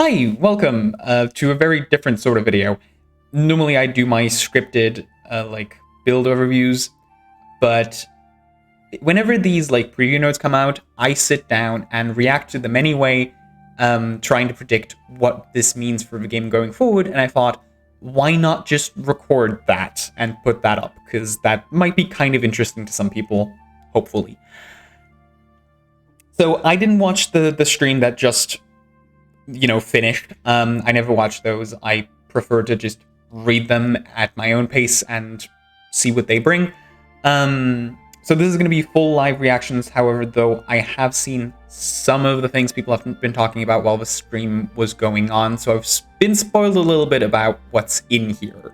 Hi, welcome to a very different sort of video. Normally I do my scripted build overviews, but whenever these preview notes come out, I sit down and react to them anyway, trying to predict what this means for the game going forward, and I thought, why not just record that and put that up, because that might be kind of interesting to some people, hopefully. So I didn't watch the stream that just finished. I never watch those. I prefer to just read them at my own pace and see what they bring. So this is going to be full live reactions. However, though, I have seen some of the things people have been talking about while the stream was going on, so I've been spoiled a little bit about what's in here.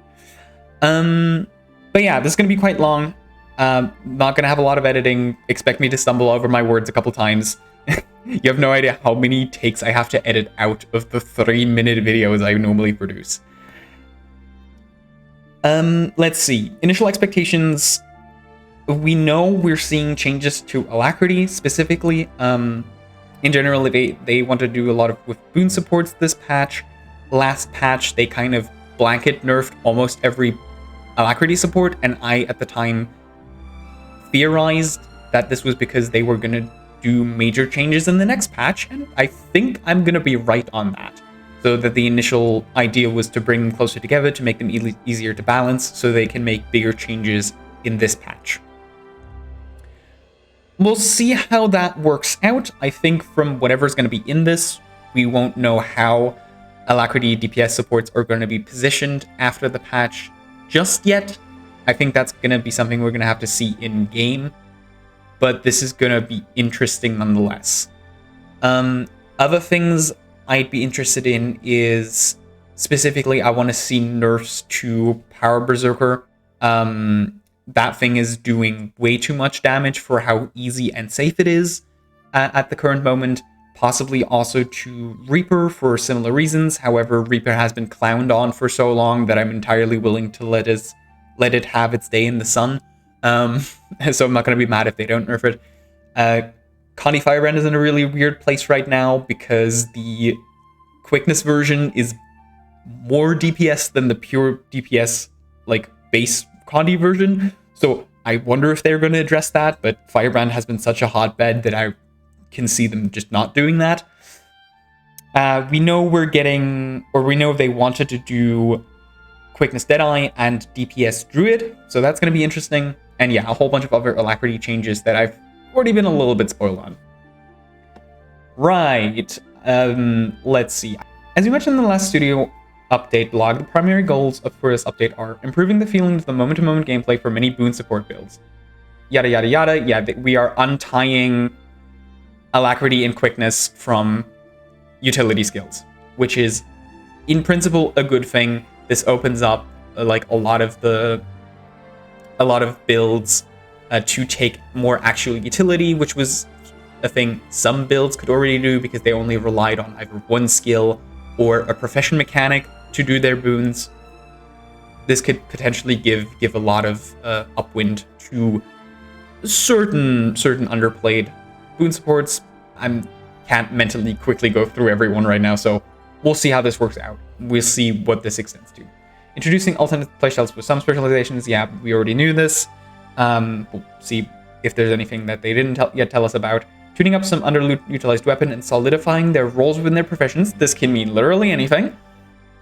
But yeah, this is going to be quite long. Not going to have a lot of editing. Expect me to stumble over my words a couple times. You have no idea how many takes I have to edit out of the 3-minute videos I normally produce. Let's see. Initial expectations. We know we're seeing changes to alacrity specifically. In general, they want to do a lot with boon supports this patch. Last patch, they kind of blanket nerfed almost every alacrity support, and I, at the time, theorized that this was because they were going to do major changes in the next patch, and I think I'm going to be right on that. So that the initial idea was to bring them closer together to make them easier to balance so they can make bigger changes in this patch. We'll see how that works out. I think from whatever's going to be in this, we won't know how alacrity DPS supports are going to be positioned after the patch just yet. I think that's going to be something we're going to have to see in-game, but this is going to be interesting nonetheless. Other things I'd be interested in is, specifically, I want to see nerfs to Power Berserker. That thing is doing way too much damage for how easy and safe it is at the current moment. Possibly also to Reaper for similar reasons. However, Reaper has been clowned on for so long that I'm entirely willing to let it have its day in the sun. So I'm not going to be mad if they don't nerf it. Connie Firebrand is in a really weird place right now because the quickness version is more DPS than the pure DPS base Connie version. So I wonder if they're going to address that, but Firebrand has been such a hotbed that I can see them just not doing that. We know we know they wanted to do Quickness Deadeye and DPS Druid, so that's going to be interesting. And yeah, a whole bunch of other alacrity changes that I've already been a little bit spoiled on. Right, let's see. As we mentioned in the last studio update blog, the primary goals for this update are improving the feeling of the moment-to-moment gameplay for many boon support builds. Yada yada yada. Yeah, we are untying alacrity and quickness from utility skills, which is, in principle, a good thing. This opens up a lot of builds to take more actual utility, which was a thing some builds could already do because they only relied on either one skill or a profession mechanic to do their boons. This could potentially give a lot of upwind to certain underplayed boon supports. I can't mentally quickly go through everyone right now, so we'll see how this works out. We'll see what this extends to. Introducing alternate playstyles with some specializations. Yeah, we already knew this. We'll see if there's anything that they didn't yet tell us about. Tuning up some underutilized weapon and solidifying their roles within their professions. This can mean literally anything.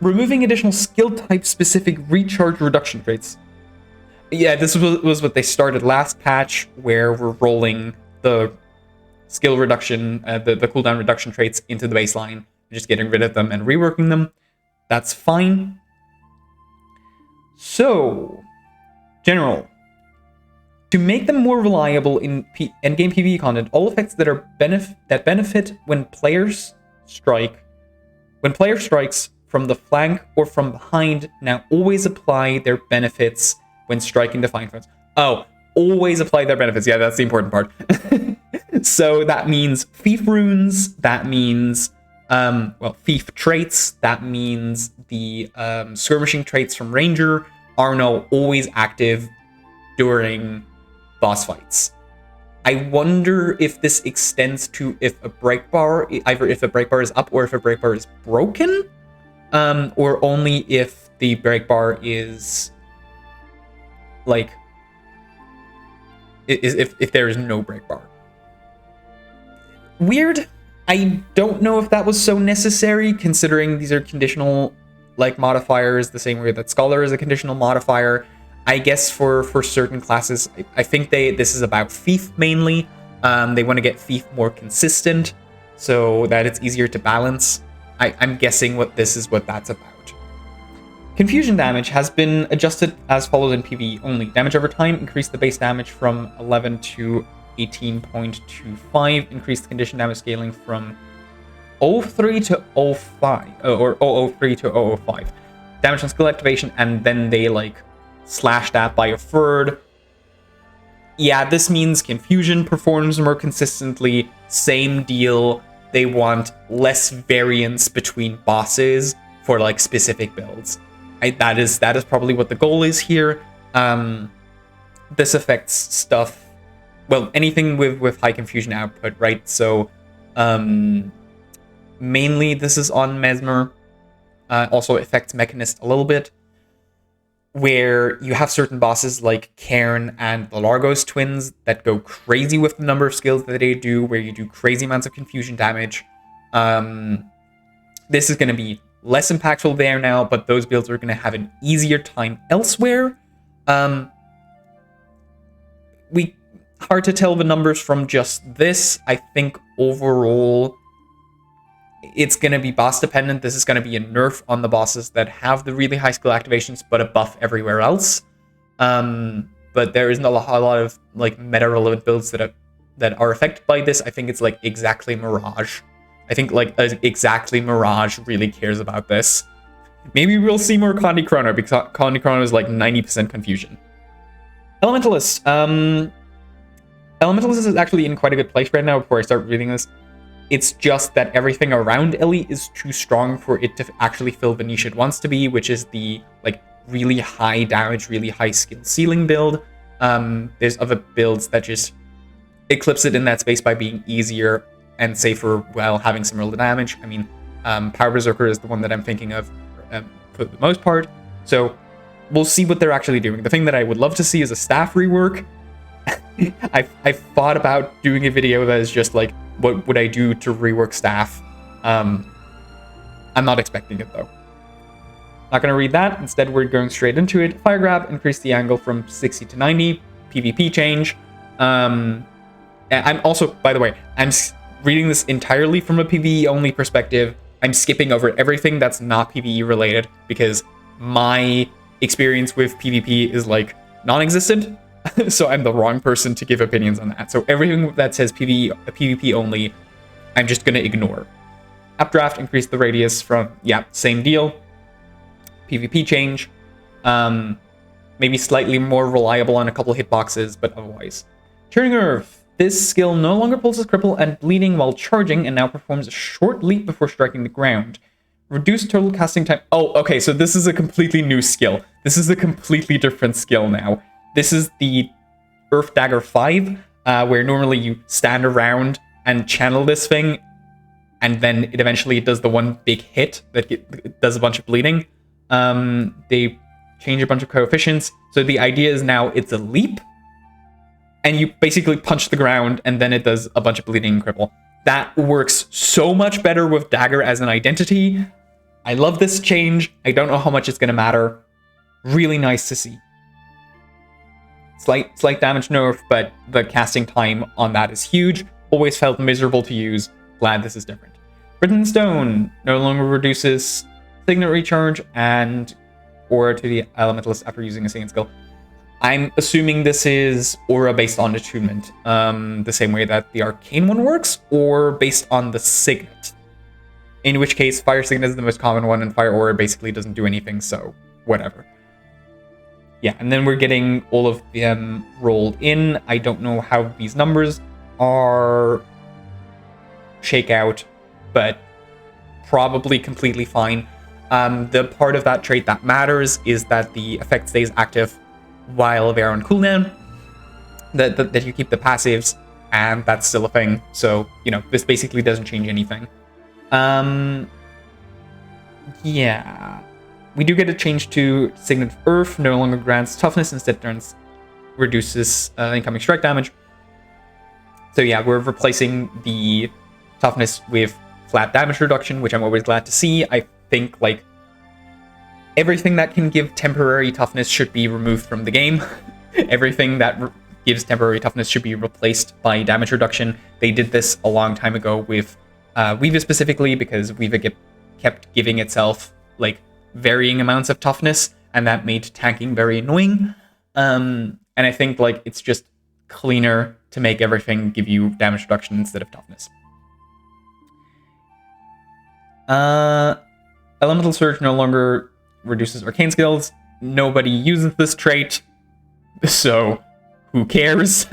Removing additional skill type specific recharge reduction traits. Yeah, this was what they started last patch, where we're rolling the skill reduction, the cooldown reduction traits into the baseline, just getting rid of them and reworking them. That's fine. So, general. To make them more reliable in endgame PvE content, all effects that benefit when players strikes from the flank or from behind now always apply their benefits when striking defined foes. Oh, always apply their benefits. Yeah, that's the important part. So that means thief runes, that means thief traits, that means the skirmishing traits from Ranger are now always active during boss fights. I wonder if this extends to if a break bar, either if a break bar is up or if a break bar is broken, or only if the break bar is like if there is no break bar. Weird. I don't know if that was so necessary, considering these are conditional like modifiers, the same way that Scholar is a conditional modifier. I guess for certain classes, I think this is about Thief mainly. They want to get Thief more consistent so that it's easier to balance. I'm guessing what that's about. Confusion damage has been adjusted as follows in PvE only. Damage over time, increase the base damage from 11 to 18.25. Increase the condition damage scaling from 03 to 05, or 003 to 005. Damage on skill activation, and then they like slash that by a third. Yeah, this means Confusion performs more consistently. Same deal. They want less variance between bosses for like specific builds. That is probably what the goal is here. This affects stuff, well, anything with high Confusion output, right? So mainly this is on Mesmer. Also affects Mechanist a little bit, where you have certain bosses like Cairn and the Largos twins that go crazy with the number of skills that they do, where you do crazy amounts of confusion damage. This is going to be less impactful there now, but those builds are going to have an easier time elsewhere. Hard to tell the numbers from just this. I think overall it's going to be boss dependent. This is going to be a nerf on the bosses that have the really high skill activations, but a buff everywhere else. But there isn't a lot of like meta relevant builds that are affected by this. I think it's like Exactly Mirage. I think like Exactly Mirage really cares about this. Maybe we'll see more Condi Chrono, because Condi Chrono is like 90% confusion. Elementalist. Elementalist is actually in quite a good place right now before I start reading this. It's just that everything around Ellie is too strong for it to actually fill the niche it wants to be, which is the like really high damage, really high skill ceiling build. There's other builds that just eclipse it in that space by being easier and safer while having similar damage. I mean, Power Berserker is the one that I'm thinking of for the most part. So we'll see what they're actually doing. The thing that I would love to see is a staff rework. I've thought about doing a video that is just like, what would I do to rework staff? I'm not expecting it though. Not going to read that. Instead, we're going straight into it. Fire Grab, increase the angle from 60 to 90. PvP change. I'm also, by the way, I'm reading this entirely from a PvE only perspective. I'm skipping over everything that's not PvE related because my experience with PvP is like non-existent. So I'm the wrong person to give opinions on that. So everything that says PvP only, I'm just going to ignore. Updraft, increase the radius from, yeah, same deal. PvP change. Maybe slightly more reliable on a couple hitboxes, but otherwise. Turning Earth. This skill no longer pulses cripple and bleeding while charging and now performs a short leap before striking the ground. Reduce total casting time. Oh, okay, so this is a completely new skill. This is a completely different skill now. This is the Earth Dagger 5, where normally you stand around and channel this thing, and then it eventually does the one big hit that does a bunch of bleeding. They change a bunch of coefficients, so the idea is now it's a leap, and you basically punch the ground, and then it does a bunch of bleeding and cripple. That works so much better with Dagger as an identity. I love this change. I don't know how much it's going to matter. Really nice to see. Slight damage nerf, but the casting time on that is huge. Always felt miserable to use. Glad this is different. Written Stone no longer reduces Signet Recharge and Aura to the Elementalist after using a single skill. I'm assuming this is Aura based on attunement, the same way that the Arcane one works, or based on the Signet. In which case, Fire Signet is the most common one, and Fire Aura basically doesn't do anything, so whatever. Yeah, and then we're getting all of them rolled in. I don't know how these numbers are shake out, but probably completely fine. The part of that trait that matters is that the effect stays active while they're on cooldown, that you keep the passives. and that's still a thing. So, you know, this basically doesn't change anything. Yeah. We do get a change to Signet of Earth, no longer grants toughness, instead reduces incoming strike damage. So yeah, we're replacing the toughness with flat damage reduction, which I'm always glad to see. I think, like, everything that can give temporary toughness should be removed from the game. Everything that gives temporary toughness should be replaced by damage reduction. They did this a long time ago with Weaver specifically, because Weaver kept giving itself, like, varying amounts of toughness, and that made tanking very annoying. And I think, like, it's just cleaner to make everything give you damage reduction instead of toughness. Elemental Surge no longer reduces arcane skills. Nobody uses this trait, so who cares?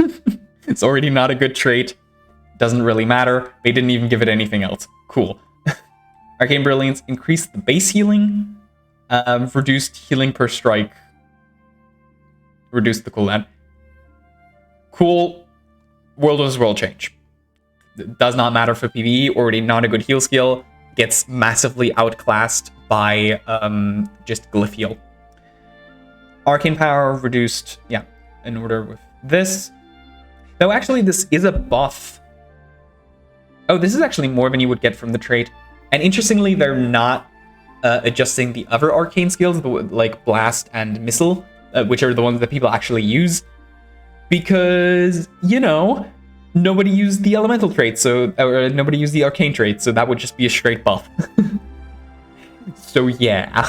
It's already not a good trait. Doesn't really matter. They didn't even give it anything else. Cool. Arcane Brilliance increased the base healing. Reduced healing per strike. Reduced the cooldown. Cool. World vs. World change. Does not matter for PvE. Already not a good heal skill. Gets massively outclassed by just glyph heal. Arcane power reduced, yeah, in order with this. Though actually this is a buff. Oh, this is actually more than you would get from the trait. And interestingly, they're not adjusting the other arcane skills, like Blast and Missile, which are the ones that people actually use. Because, you know, nobody used the elemental trait, or nobody used the arcane trait, so that would just be a straight buff. So yeah.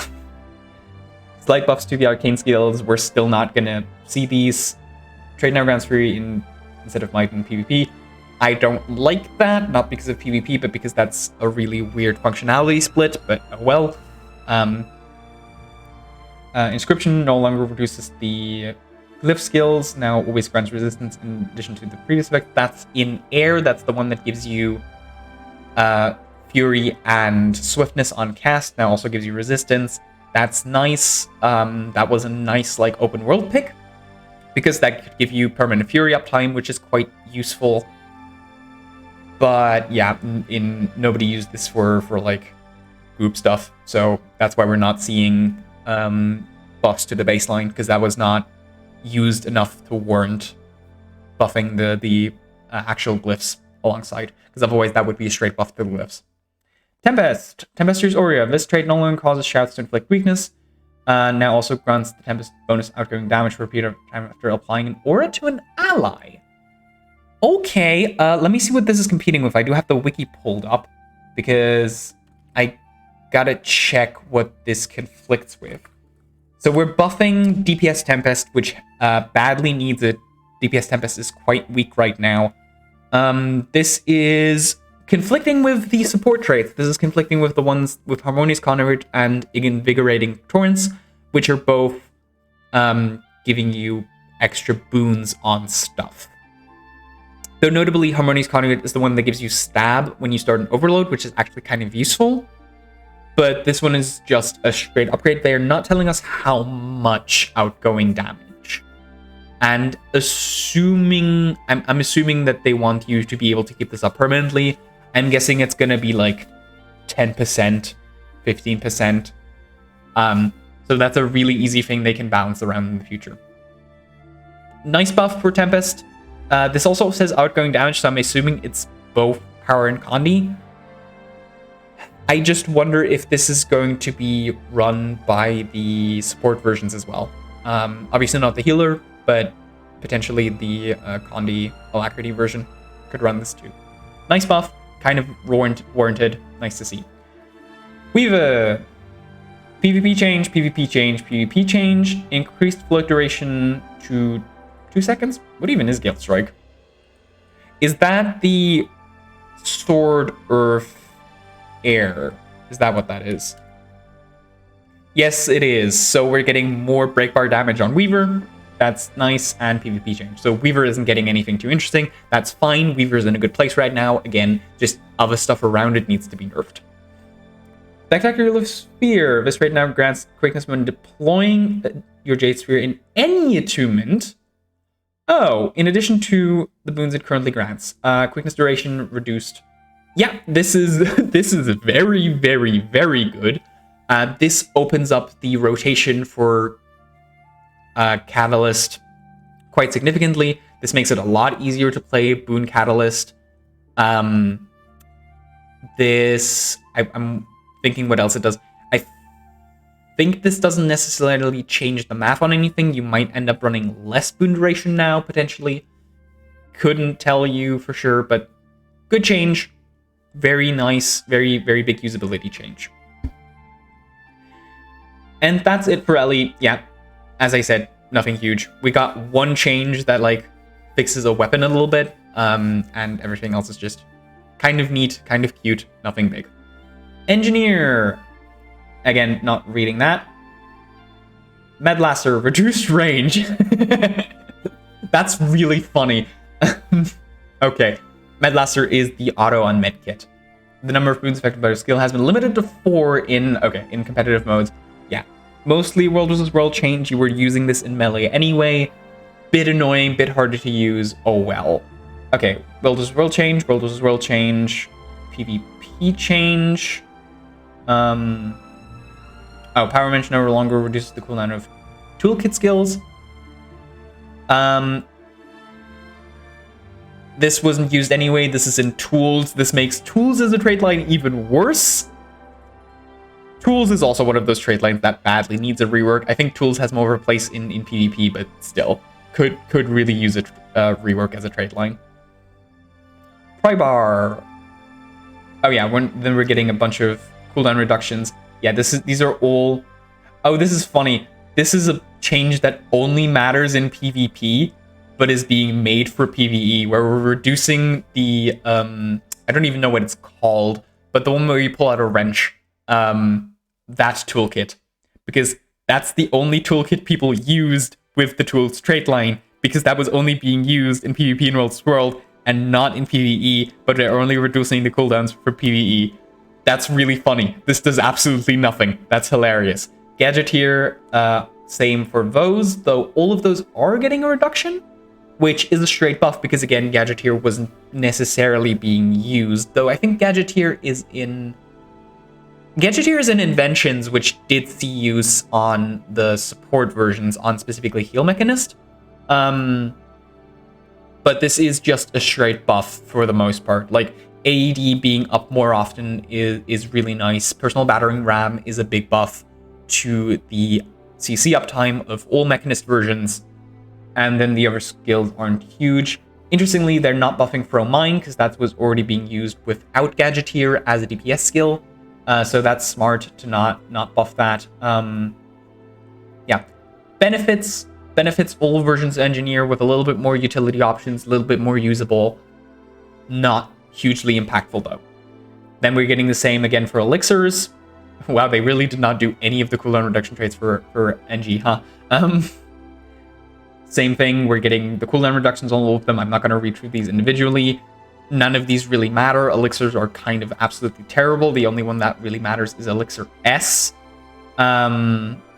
Slight buffs to the arcane skills. We're still not gonna see these. Trade now grants free instead of might in PvP. I don't like that, not because of PvP, but because that's a really weird functionality split, but oh well. Inscription no longer reduces the glyph skills, now always grants resistance in addition to the previous effect. That's in air, that's the one that gives you Fury and Swiftness on cast, now also gives you resistance. That's nice. That was a nice, like, open world pick, because that could give you permanent Fury uptime, which is quite useful. But yeah, nobody used this for like group stuff, so that's why we're not seeing buffs to the baseline, because that was not used enough to warrant buffing the actual glyphs alongside, because otherwise that would be a straight buff to the glyphs. Tempest. Tempest use Aurea. This trait no longer causes shouts to inflict weakness. Now also grants the Tempest bonus outgoing damage for a period of time after applying an aura to an ally. Okay, let me see what this is competing with. I do have the wiki pulled up, because I gotta check what this conflicts with. So we're buffing DPS Tempest, which badly needs it. DPS Tempest is quite weak right now. This is conflicting with the support traits. This is conflicting with the ones with Harmonious Conduit and Invigorating Torrents, which are both giving you extra boons on stuff. Though notably, Harmonious Conduit is the one that gives you stab when you start an overload, which is actually kind of useful. But this one is just a straight upgrade. They are not telling us how much outgoing damage. And I'm assuming that they want you to be able to keep this up permanently. I'm guessing it's going to be like 10%, 15%. So that's a really easy thing they can balance around in the future. Nice buff for Tempest. This also says outgoing damage, so I'm assuming it's both power and condi. I just wonder if this is going to be run by the support versions as well. Obviously not the healer, but potentially the condi Alacrity version could run this too. Nice buff, kind of warranted, nice to see. Weaver. PvP change, PvP change, PvP change. Increased float duration to 2 seconds? What even is Guild Strike? Is that the Sword, Earth, Air? Is that what that is? Yes, it is. So we're getting more breakbar damage on Weaver. That's nice, and PvP change. So Weaver isn't getting anything too interesting. That's fine. Weaver's in a good place right now. Again, just other stuff around it needs to be nerfed. Spectacular Sphere. This right now grants quickness when deploying your Jade Sphere in any attunement. Oh, in addition to the boons it currently grants, quickness duration reduced. Yeah, this is this is very, very, very good. This opens up the rotation for Catalyst quite significantly. This makes it a lot easier to play Boon Catalyst. I'm thinking what else it does. I think this doesn't necessarily change the math on anything. You might end up running less boon duration now, potentially. Couldn't tell you for sure, but good change. Very nice, very, very big usability change. And that's it for Ellie. Yeah, as I said, nothing huge. We got one change that, like, fixes a weapon a little bit, and everything else is just kind of neat, kind of cute, nothing big. Engineer. Again, not reading that. Medlasser, reduced range. That's really funny. Okay, Medlasser is the auto on medkit. The number of boons affected by your skill has been limited to 4 in competitive modes. Yeah, mostly World vs. World change. You were using this in melee anyway. Bit annoying, bit harder to use. Oh well. Okay, World vs. World change, World vs. World change, PvP change. Oh, Power Mention no longer reduces the cooldown of toolkit skills. This wasn't used anyway. This is in Tools. This makes Tools as a trait line even worse. Tools is also one of those trait lines that badly needs a rework. I think Tools has more of a place in PvP, but still could really use a rework as a trait line. Prybar. Oh yeah, then we're getting a bunch of cooldown reductions. Yeah, these are all. Oh, this is funny. This is a change that only matters in PvP, but is being made for PvE, where we're reducing the I don't even know what it's called, but the one where you pull out a wrench, that toolkit, because that's the only toolkit people used with the tools trait line, because that was only being used in PvP in World's World and not in PvE, but they're only reducing the cooldowns for PvE. That's really funny. This does absolutely nothing. That's hilarious. Gadgeteer, same for those, though all of those are getting a reduction, which is a straight buff because, again, Gadgeteer wasn't necessarily being used, though I think Gadgeteer is in Inventions, which did see use on the support versions on specifically Heal Mechanist. But this is just a straight buff for the most part. Like, AED being up more often is really nice. Personal Battering Ram is a big buff to the CC uptime of all Mechanist versions, and then the other skills aren't huge. Interestingly, they're not buffing Throw Mine, because that was already being used without Gadgeteer as a DPS skill, so that's smart to not buff that. Yeah, benefits all versions of Engineer with a little bit more utility options, a little bit more usable. Not hugely impactful though. Then we're getting the same again for elixirs. Wow, they really did not do any of the cooldown reduction traits for NG, huh? Same thing, we're getting the cooldown reductions on all of them. I'm not going to read through these individually. None of these really matter. Elixirs are kind of absolutely terrible. The only one that really matters is Elixir S,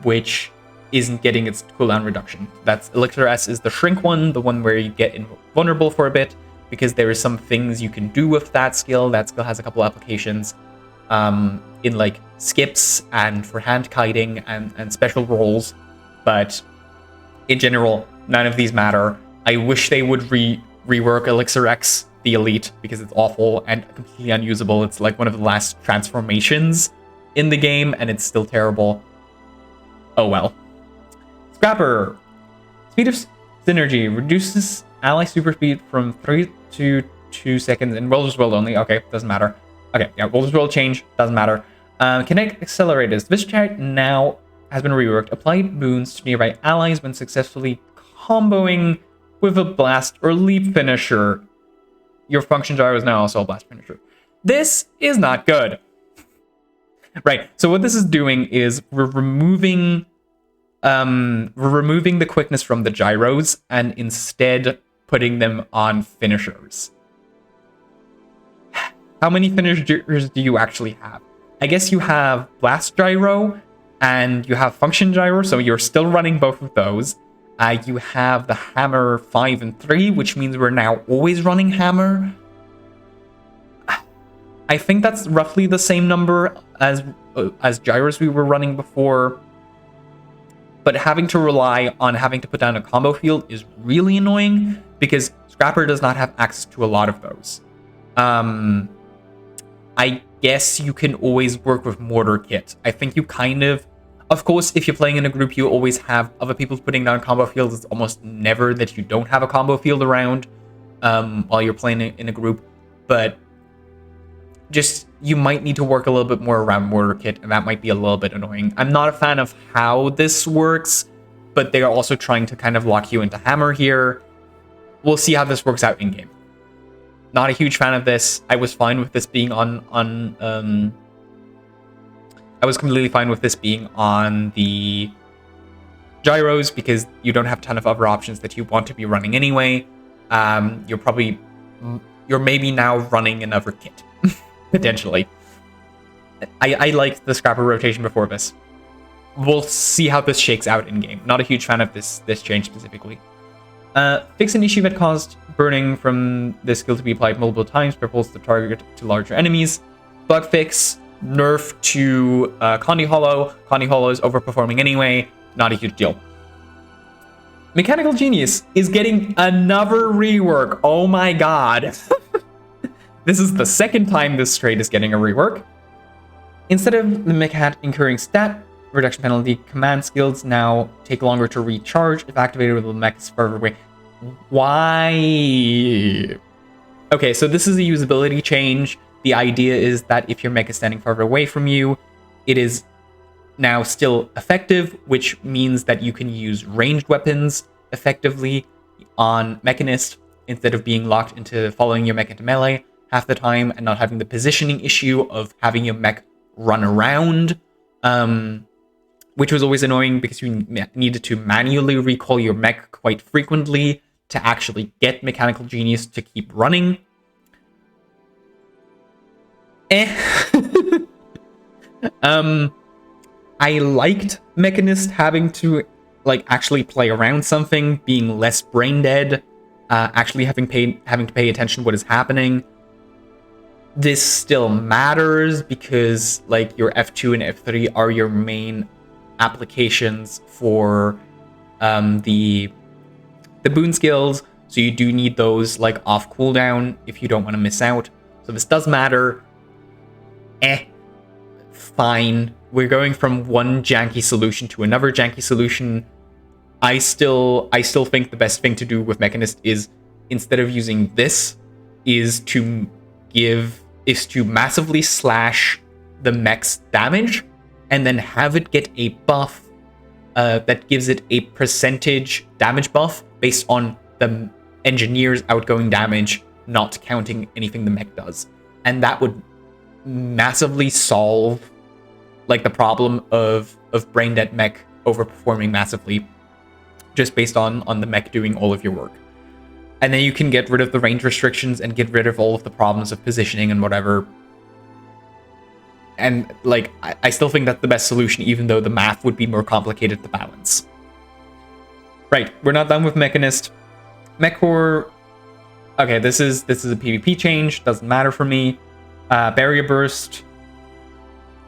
which isn't getting its cooldown reduction. That's Elixir S is the shrink one, the one where you get invulnerable for a bit, because there are some things you can do with that skill. That skill has a couple applications in like skips and for hand kiting and special rolls, but in general, none of these matter. I wish they would rework Elixir X, the Elite, because it's awful and completely unusable. It's like one of the last transformations in the game, and it's still terrible. Oh well. Scrapper. Speed of Synergy reduces ally super speed from 3 to 2 seconds in World vs. World only. Okay, doesn't matter. Okay, yeah, World vs. World change, doesn't matter. Kinetic Accelerators. This chart now has been reworked. Apply boons to nearby allies when successfully comboing with a blast or leap finisher. Your function gyro is now also a blast finisher. This is not good. Right, so what this is doing is we're removing the quickness from the gyros and instead putting them on finishers. How many finishers do you actually have? I guess you have blast gyro and you have function gyro, so you're still running both of those. You have the hammer 5 and 3, which means we're now always running hammer. I think that's roughly the same number as gyros we were running before. But having to rely on having to put down a combo field is really annoying because Scrapper does not have access to a lot of those. I guess you can always work with Mortar Kit. I think you kind of course, if you're playing in a group, you always have other people putting down combo fields. It's almost never that you don't have a combo field around while you're playing in a group. But just, you might need to work a little bit more around Mortar Kit, and that might be a little bit annoying. I'm not a fan of how this works, but they are also trying to kind of lock you into Hammer here. We'll see how this works out in-game. Not a huge fan of this. I was fine with this being I was completely fine with this being on the gyros because you don't have a ton of other options that you want to be running anyway. You're maybe now running another kit. Potentially. I liked the Scrapper rotation before this. We'll see how this shakes out in-game. Not a huge fan of this change specifically. Fix an issue that caused burning from this skill to be applied multiple times, propels the target to larger enemies. Bug fix, nerf to Condi Hollow. Condi Hollow is overperforming anyway. Not a huge deal. Mechanical Genius is getting another rework. Oh my god. This is the second time this trait is getting a rework. Instead of the mech hat incurring stat reduction penalty, command skills now take longer to recharge if activated with the mech is further away. Why? Okay, so this is a usability change. The idea is that if your mech is standing farther away from you, it is now still effective, which means that you can use ranged weapons effectively on Mechanist instead of being locked into following your mech into melee half the time and not having the positioning issue of having your mech run around, which was always annoying because you needed to manually recall your mech quite frequently to actually get Mechanical Genius to keep running. I liked Mechanist having to actually play around something, being less brain dead, actually having to pay attention to what is happening. This still matters because your F2 and F3 are your main applications for the boon skills, so you do need those off cooldown if you don't want to miss out. So this does matter. Fine. We're going from one janky solution to another janky solution. I still think the best thing to do with Mechanist is, instead of using this, is to massively slash the mech's damage and then have it get a buff that gives it a percentage damage buff based on the engineer's outgoing damage, not counting anything the mech does. And that would massively solve the problem of brain dead mech overperforming massively just based on the mech doing all of your work. And then you can get rid of the range restrictions and get rid of all of the problems of positioning and whatever. And I still think that's the best solution, even though the math would be more complicated to balance. Right, we're not done with Mechanist. Mechcore. Okay, this is a PvP change, doesn't matter for me. Barrier Burst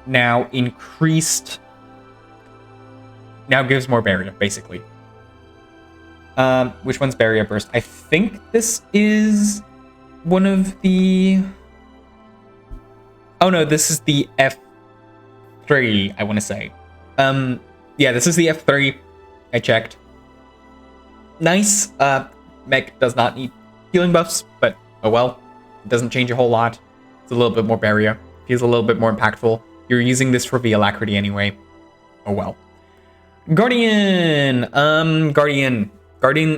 now increased. Now gives more barrier, basically. Which one's Barrier Burst? I think this is one of the... Oh no, this is the F3, I want to say. Yeah, this is the F3. I checked. Nice. Mech does not need healing buffs, but oh well. It doesn't change a whole lot. It's a little bit more barrier. Feels a little bit more impactful. You're using this for the alacrity anyway. Oh well. Guardian! Guardian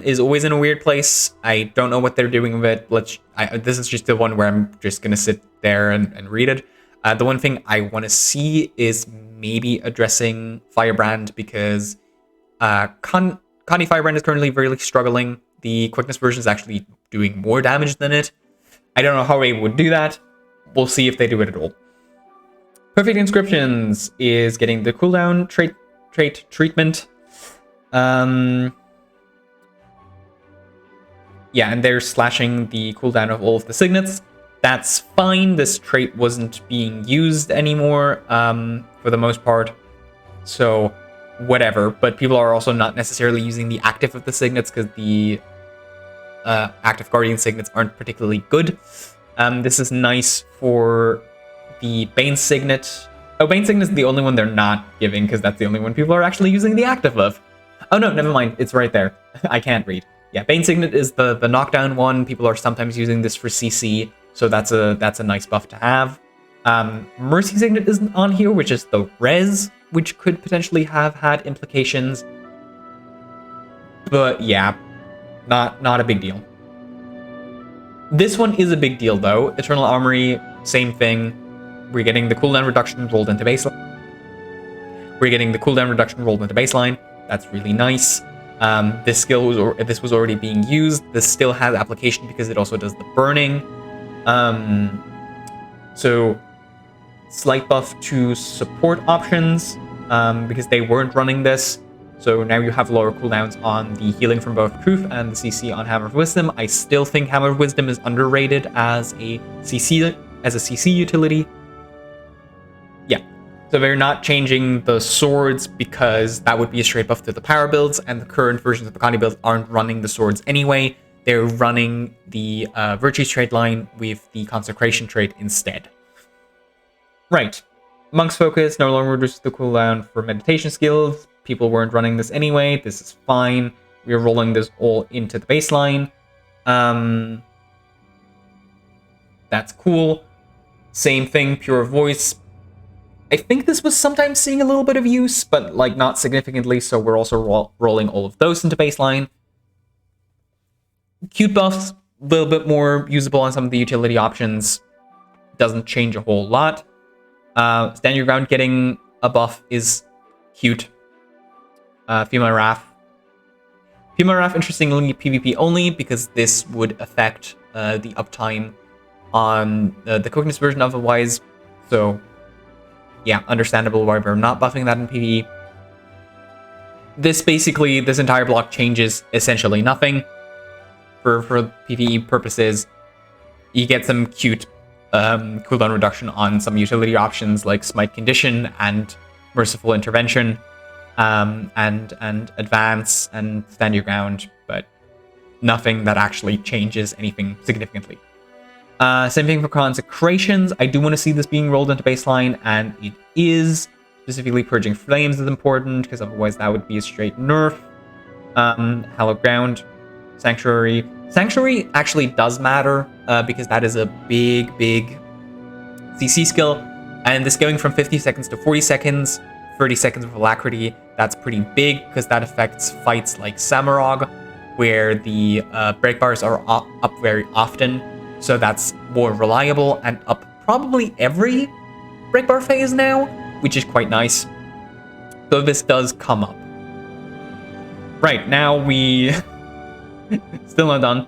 is always in a weird place. I don't know what they're doing with it. This is just the one where I'm just going to sit there and read it. The one thing I want to see is maybe addressing Firebrand, because Connie Firebrand is currently really struggling. The quickness version is actually doing more damage than it. I don't know how they would do that. We'll see if they do it at all. Perfect Inscriptions is getting the cooldown trait treatment. yeah, and they're slashing the cooldown of all of the signets. That's fine. This trait wasn't being used anymore for the most part. So whatever. But people are also not necessarily using the active of the signets because the active guardian signets aren't particularly good. This is nice for the Bane signet. Oh, Bane signet is the only one they're not giving because that's the only one people are actually using the active of. Oh no, never mind. It's right there. I can't read. Yeah, Bane signet is the knockdown one. People are sometimes using this for CC, so that's a nice buff to have. Mercy signet isn't on here, which is the res, which could potentially have had implications. But yeah, not a big deal. This one is a big deal though. Eternal Armory, same thing. We're getting the cooldown reduction rolled into baseline. That's really nice. This skill was already being used. This still has application because it also does the burning. So slight buff to support options because they weren't running this. So now you have lower cooldowns on the healing from both Truth and the CC on Hammer of Wisdom. I still think Hammer of Wisdom is underrated as a CC utility. Yeah. So they're not changing the swords because that would be a straight buff to the power builds, and the current versions of the Conti builds aren't running the swords anyway. They're running the Virtues trait line with the Consecration trait instead. Right. Monk's Focus no longer reduces the cooldown for meditation skills. People weren't running this anyway. This is fine. We're rolling this all into the baseline. That's cool. Same thing, Pure Voice. I think this was sometimes seeing a little bit of use, but like not significantly, so we're also rolling all of those into baseline. Cute buffs, a little bit more usable on some of the utility options. Doesn't change a whole lot. Stand Your Ground getting a buff is cute. Female Wrath. Female Wrath, interestingly, PvP only, because this would affect the uptime on the quickness version otherwise. So, yeah, understandable why we're not buffing that in PvE. This entire block changes essentially nothing for PvE purposes. You get some cute cooldown reduction on some utility options like Smite Condition and Merciful Intervention. And advance and stand your ground, but nothing that actually changes anything significantly. Same thing for consecrations. I do want to see this being rolled into baseline, and it is. Specifically, Purging Flames is important, because otherwise that would be a straight nerf. Hallowed Ground, Sanctuary. Sanctuary actually does matter, because that is a big CC skill, and this going from 50 seconds to 40 seconds, 30 seconds of Alacrity, that's pretty big because that affects fights like Samurag, where the break bars are up very often. So that's more reliable and up probably every break bar phase now, which is quite nice. So this does come up. Right, now we... Still not done.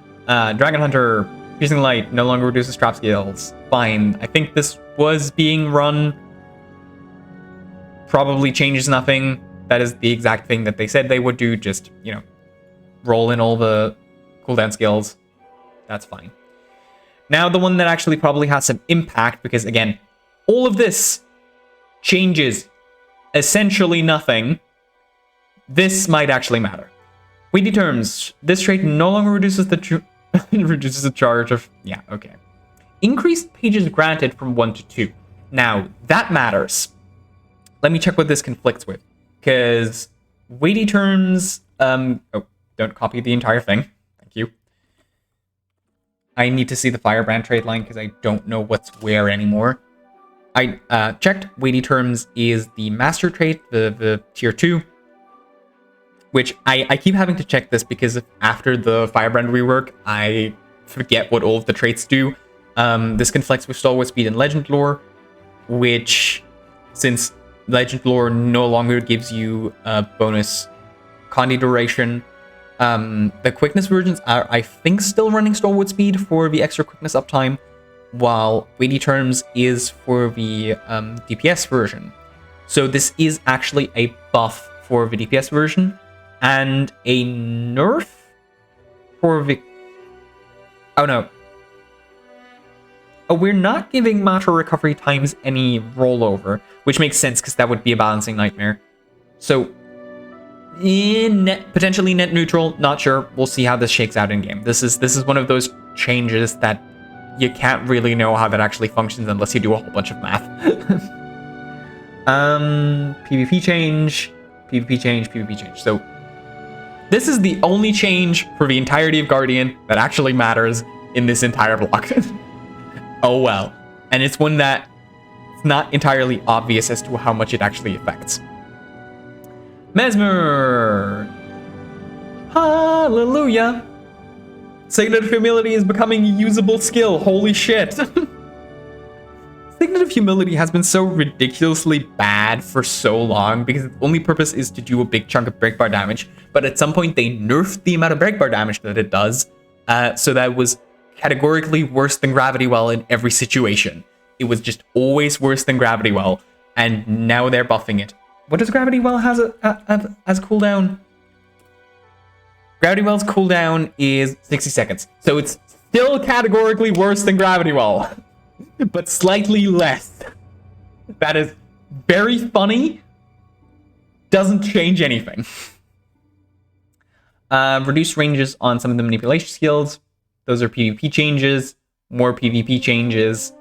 Dragon Hunter, Piercing Light, no longer reduces trap skills. Fine. I think this was being run. Probably changes nothing. That is the exact thing that they said they would do. Just, you know, roll in all the cooldown skills. That's fine. Now the one that actually probably has some impact, because again, all of this changes essentially nothing. This might actually matter. Wiki terms. This trait no longer reduces the reduces the charge of... Yeah, okay. Increased pages granted from 1 to 2. Now, that matters. Let me check what this conflicts with, because weighty terms, oh, don't copy the entire thing. Thank you. I need to see the Firebrand trade line because I don't know what's where anymore. I checked. Weighty terms is the master trait, the tier 2, which I keep having to check this because after the Firebrand rework, I forget what all of the traits do. This conflicts with Stalwart Speed and Legend Lore, which, since Legend Lore no longer gives you a bonus Condi duration. The quickness versions are, I think, still running Stalwart Speed for the extra quickness uptime, while weighty terms is for the DPS version. So this is actually a buff for the DPS version, and a nerf for the... Oh no. Oh, we're not giving matter recovery times any rollover, which makes sense because that would be a balancing nightmare. So, potentially net neutral, not sure. We'll see how this shakes out in game. This is one of those changes that you can't really know how that actually functions unless you do a whole bunch of math. PvP change, PvP change, PvP change. So this is the only change for the entirety of Guardian that actually matters in this entire block. Oh well. And it's one that it's not entirely obvious as to how much it actually affects. Mesmer! Hallelujah! Signet of Humility is becoming a usable skill. Holy shit. Signet of Humility has been so ridiculously bad for so long because its only purpose is to do a big chunk of breakbar damage, but at some point they nerfed the amount of breakbar damage that it does, so that it was categorically worse than Gravity Well in every situation. It was just always worse than Gravity Well, and now they're buffing it. What does Gravity Well has as cooldown? Gravity Well's cooldown is 60 seconds, so it's still categorically worse than Gravity Well. But slightly less. That is very funny. Doesn't change anything. Reduced ranges on some of the manipulation skills. Those are PvP changes. More PvP changes.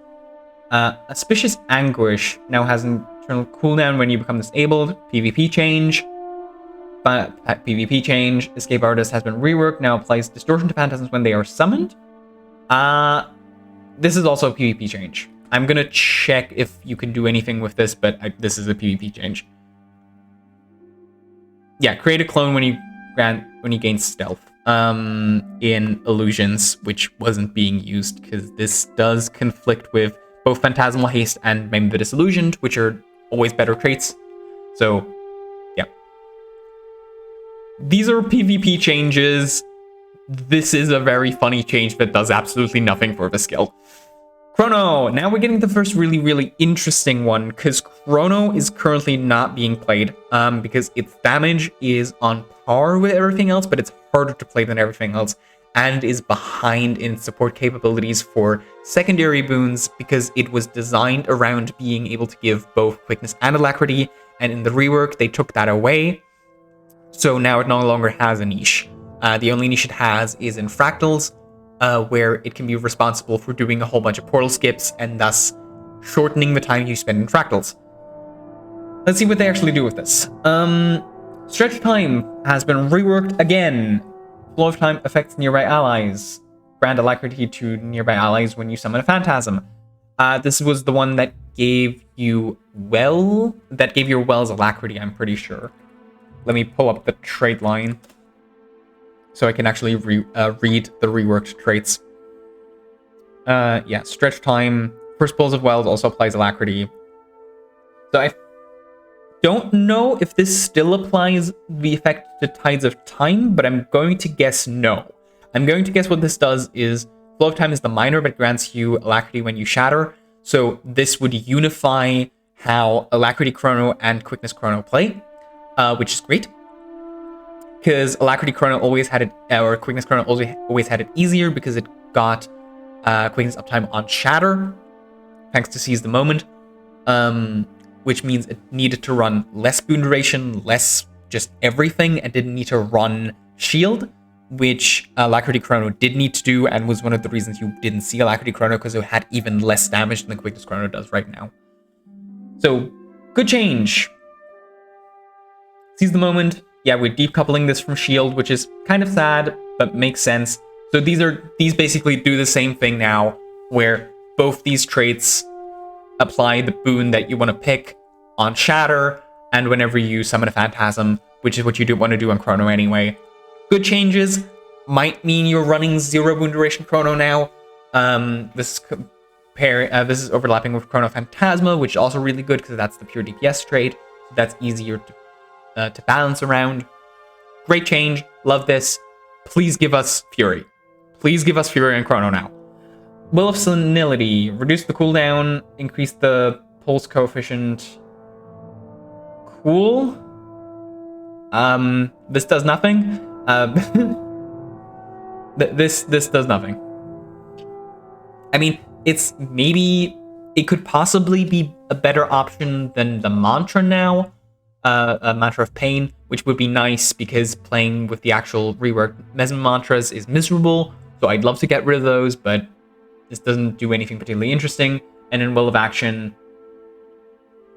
Auspicious Anguish now has an internal cooldown when you become disabled. PvP change. PvP change. Escape Artist has been reworked. Now applies distortion to phantasms when they are summoned. This is also a PvP change. I'm gonna check if you can do anything with this, but this is a PvP change. Yeah, create a clone when you gain stealth. In illusions, which wasn't being used because this does conflict with both Phantasmal Haste and Maim the Disillusioned, which are always better traits. So, yeah. These are PvP changes. This is a very funny change that does absolutely nothing for the skill. Chrono! Now we're getting the first really, really interesting one, because Chrono is currently not being played, because its damage is on par with everything else, but it's harder to play than everything else, and is behind in support capabilities for secondary boons, because it was designed around being able to give both quickness and alacrity, and in the rework, they took that away, so now it no longer has a niche. The only niche it has is in fractals, where it can be responsible for doing a whole bunch of portal skips and thus shortening the time you spend in fractals. Let's see what they actually do with this. Stretch time has been reworked again. Flow of time affects nearby allies. Grant alacrity to nearby allies when you summon a phantasm. This was the one that gave you your Well's alacrity, I'm pretty sure. Let me pull up the trait line so I can actually read the reworked traits. Yeah, stretch time. First pulls of Wells also applies alacrity. So I don't know if this still applies the effect to Tides of Time, but I'm going to guess no. I'm going to guess what this does is Flow of Time is the minor, but grants you alacrity when you shatter. So this would unify how alacrity chrono and quickness chrono play, which is great. Because alacrity chrono always had it, or quickness chrono always had it easier because it got quickness uptime on shatter, thanks to seize the moment, which means it needed to run less boon duration, less just everything, and didn't need to run shield, which alacrity chrono did need to do, and was one of the reasons you didn't see alacrity chrono, because it had even less damage than the quickness chrono does right now. So good change. Seize the moment. Yeah, we're deep coupling this from shield, which is kind of sad, but makes sense. So these basically do the same thing now, where both these traits apply the boon that you want to pick on shatter, and whenever you summon a phantasm, which is what you do want to do on chrono anyway. Good changes. Might mean you're running 0 boon duration chrono now. This is overlapping with Chrono Phantasma, which is also really good because that's the pure DPS trait. That's easier to balance around. Great change. Love this. Please give us Fury. Please give us Fury and Chrono now. Will of Senility. Reduce the cooldown. Increase the pulse coefficient. Cool. This does nothing. This does nothing. I mean, it could possibly be a better option than the mantra now, a mantra of pain, which would be nice because playing with the actual reworked Mesmer mantras is miserable. So I'd love to get rid of those, but this doesn't do anything particularly interesting. And in Will of Action,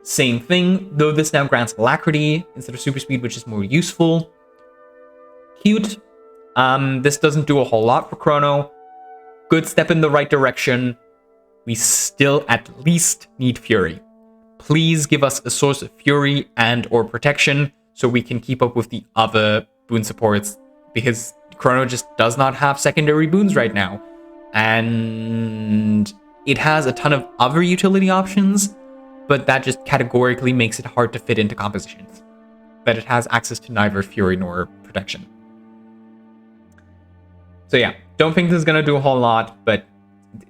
same thing, though this now grants alacrity instead of super speed, which is more useful. Cute. This doesn't do a whole lot for Chrono. Good step in the right direction. We still at least need Fury. Please give us a source of Fury and or protection so we can keep up with the other boon supports, because Chrono just does not have secondary boons right now. And it has a ton of other utility options, but that just categorically makes it hard to fit into compositions. That it has access to neither Fury nor protection. So yeah, don't think this is going to do a whole lot, but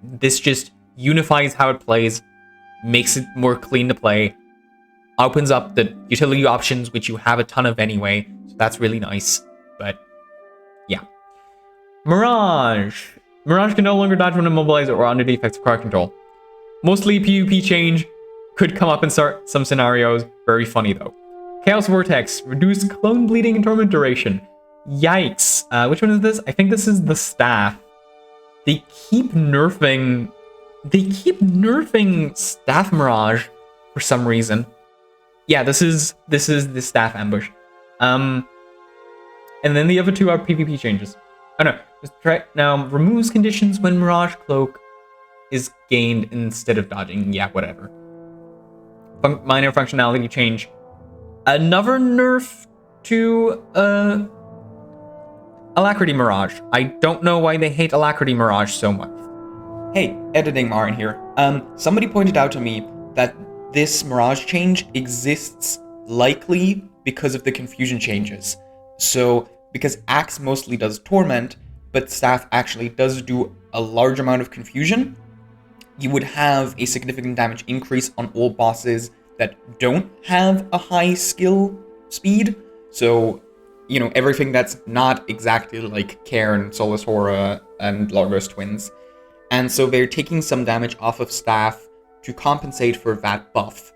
this just unifies how it plays, makes it more clean to play, opens up the utility options, which you have a ton of anyway, so that's really nice. But yeah. Mirage. Mirage can no longer dodge when immobilized or under the effects of crowd control. Mostly PvP change, could come up in some scenarios, very funny though. Chaos Vortex, reduce clone bleeding and torment duration. Yikes. Which one is this? I think this is the staff. They keep nerfing Staff Mirage for some reason. Yeah, this is the Staff Ambush. And then the other two are PvP changes. Oh no, just try now. Removes conditions when Mirage Cloak is gained instead of dodging. Yeah, whatever. Minor functionality change. Another nerf to Alacrity Mirage. I don't know why they hate Alacrity Mirage so much. Hey, Editing Marin here. Somebody pointed out to me that this Mirage change exists likely because of the confusion changes. So, because Axe mostly does Torment, but Staff actually does do a large amount of confusion, you would have a significant damage increase on all bosses that don't have a high skill speed. So, you know, everything that's not exactly like Cairn, Solus Hora, and Largos Twins. And so they're taking some damage off of Staff to compensate for that buff,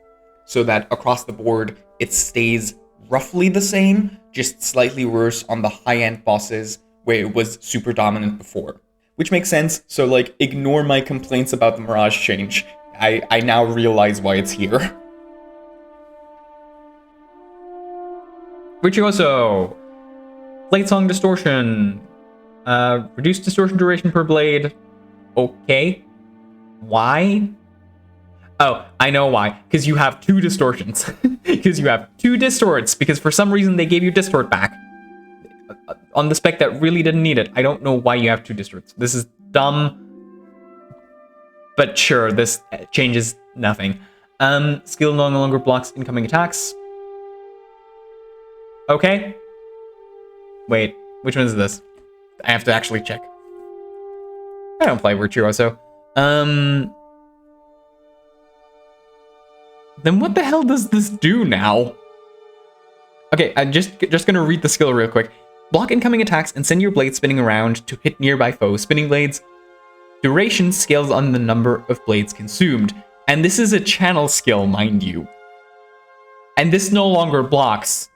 so that across the board it stays roughly the same, just slightly worse on the high-end bosses where it was super dominant before. Which makes sense, so like, ignore my complaints about the Mirage change. I now realize why it's here. Virtuoso. Blade Song Distortion. Reduced distortion duration per blade. Okay. Why? Oh, I know why. Because you have two distortions. Because you have two distorts. Because for some reason they gave you distort back. On the spec that really didn't need it. I don't know why you have two distorts. This is dumb. But sure, this changes nothing. Skill no longer blocks incoming attacks. Okay. Wait, which one is this? I have to actually check. I don't play Virtuoso. Then what the hell does this do now? Okay, I'm just gonna read the skill real quick. Block incoming attacks and send your blade spinning around to hit nearby foes. Spinning blades. Duration scales on the number of blades consumed. And this is a channel skill, mind you. And this no longer blocks.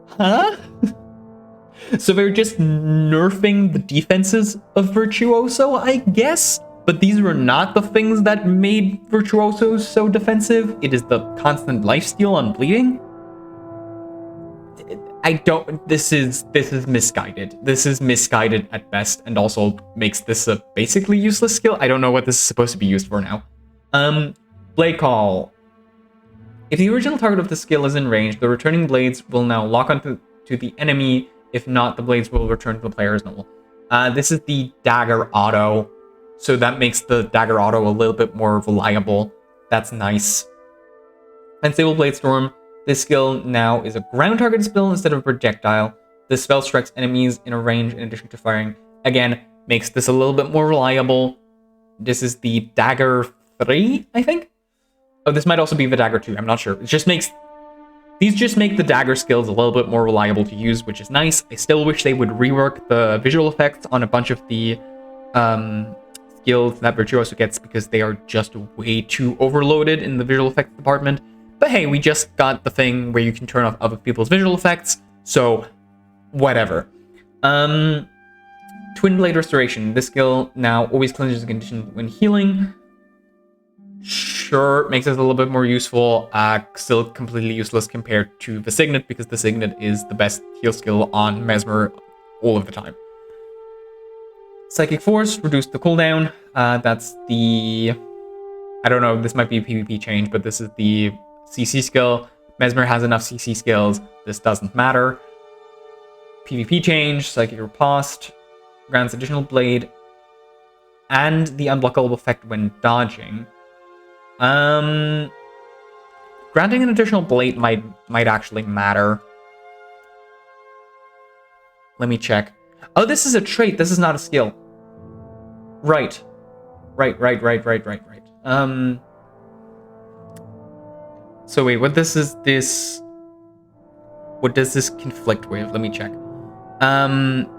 Huh? So they're just nerfing the defenses of Virtuoso, I guess? But these were not the things that made Virtuoso so defensive. It is the constant lifesteal on bleeding. This is misguided. This is misguided at best, and also makes this a basically useless skill. I don't know what this is supposed to be used for now. Blade Call. If the original target of the skill is in range, the returning blades will now lock onto the enemy. If not, the blades will return to the player as normal. This is the dagger auto, so that makes the dagger auto a little bit more reliable. That's nice. Unstable Blade Storm. This skill now is a ground targeted spell instead of a projectile. This spell strikes enemies in a range in addition to firing. Again, makes this a little bit more reliable. This is the dagger 3, I think? Oh, this might also be the dagger 2, I'm not sure. These just make the dagger skills a little bit more reliable to use, which is nice. I still wish they would rework the visual effects on a bunch of the guild that Virtuoso gets because they are just way too overloaded in the visual effects department. But hey, we just got the thing where you can turn off other people's visual effects, so whatever. Twin Blade Restoration. This skill now always cleanses the condition when healing. Sure, makes us a little bit more useful. Still completely useless compared to the Signet, because the Signet is the best heal skill on Mesmer all of the time. Psychic Force, reduce the cooldown. That's the... I don't know, this might be a PvP change, but this is the CC skill. Mesmer has enough CC skills. This doesn't matter. PvP change, Psychic Riposte, grants additional blade, and the unblockable effect when dodging. Granting an additional blade might actually matter. Let me check. Oh, this is a trait. This is not a skill. Right. Right. So wait, what does this conflict with? Let me check.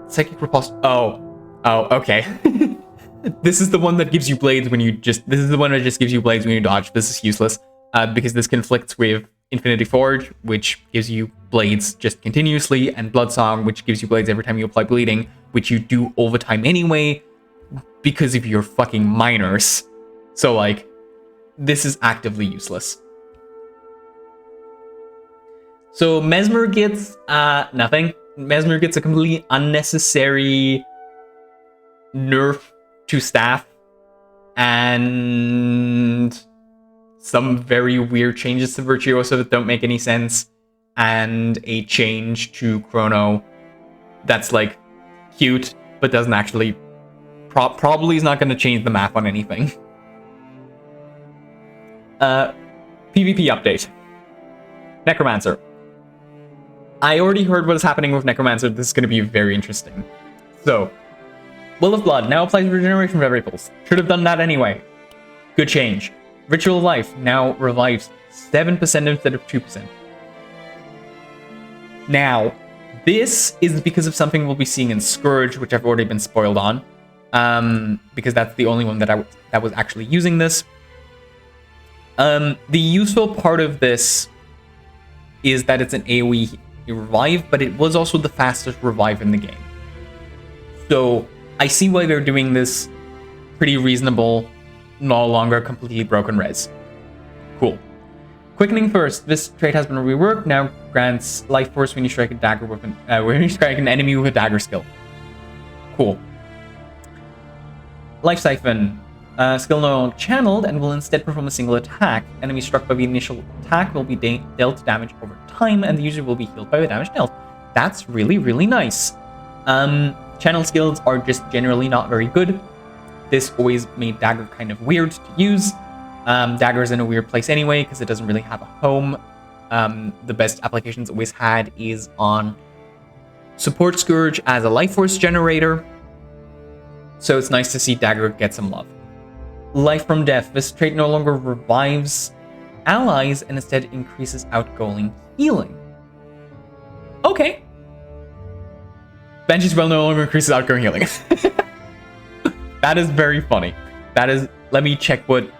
Psychic Riposte. Oh, okay. This is the one that gives you blades when you this is the one that just gives you blades when you dodge. This is useless, because this conflicts with Infinity Forge, which gives you blades just continuously, and Bloodsong, which gives you blades every time you apply bleeding, which you do all the time anyway, because of your fucking minors. So, like, this is actively useless. So, Mesmer gets, nothing. Mesmer gets a completely unnecessary nerf to staff, and some very weird changes to Virtuoso that don't make any sense, and a change to Chrono that's, like, cute, but doesn't actually... probably is not going to change the map on anything. PvP update. Necromancer. I already heard what is happening with Necromancer. This is going to be very interesting. So, Will of Blood now applies regeneration variables. Should have done that anyway. Good change. Ritual of Life now revives 7% instead of 2%. Now, this is because of something we'll be seeing in Scourge, which I've already been spoiled on. Because that's the only one that was actually using this. The useful part of this is that it's an AoE revive, but it was also the fastest revive in the game. So I see why they're doing this. Pretty reasonable, no longer completely broken res. Cool. Quickening First. This trait has been reworked. Now grants life force when you strike a dagger with when you strike an enemy with a dagger skill. Cool. Life Siphon. Skill no longer channeled and will instead perform a single attack. Enemies struck by the initial attack will be dealt damage over time, and the user will be healed by the damage dealt. That's really, really nice. Channel skills are just generally not very good. This always made Dagger kind of weird to use. Dagger's in a weird place anyway, because it doesn't really have a home. The best applications always had is on Support Scourge as a life force generator. So it's nice to see Dagger get some love. Life from Death. This trait no longer revives allies and instead increases outgoing healing. Okay. Banshee's Well no longer increases outgoing healing. That is very funny. That is... Let me check what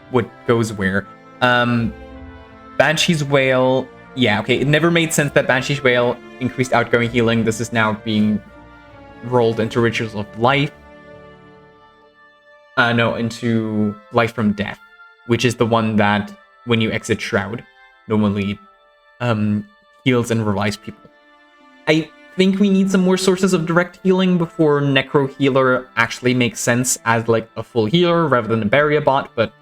goes where. Banshee's Wail... Yeah, okay. It never made sense that Banshee's Wail increased outgoing healing. This is now being rolled into Rituals of Life. No, into Life from Death, which is the one that, when you exit Shroud, normally heals and revives people. I think we need some more sources of direct healing before Necro Healer actually makes sense as, like, a full healer rather than a barrier bot, but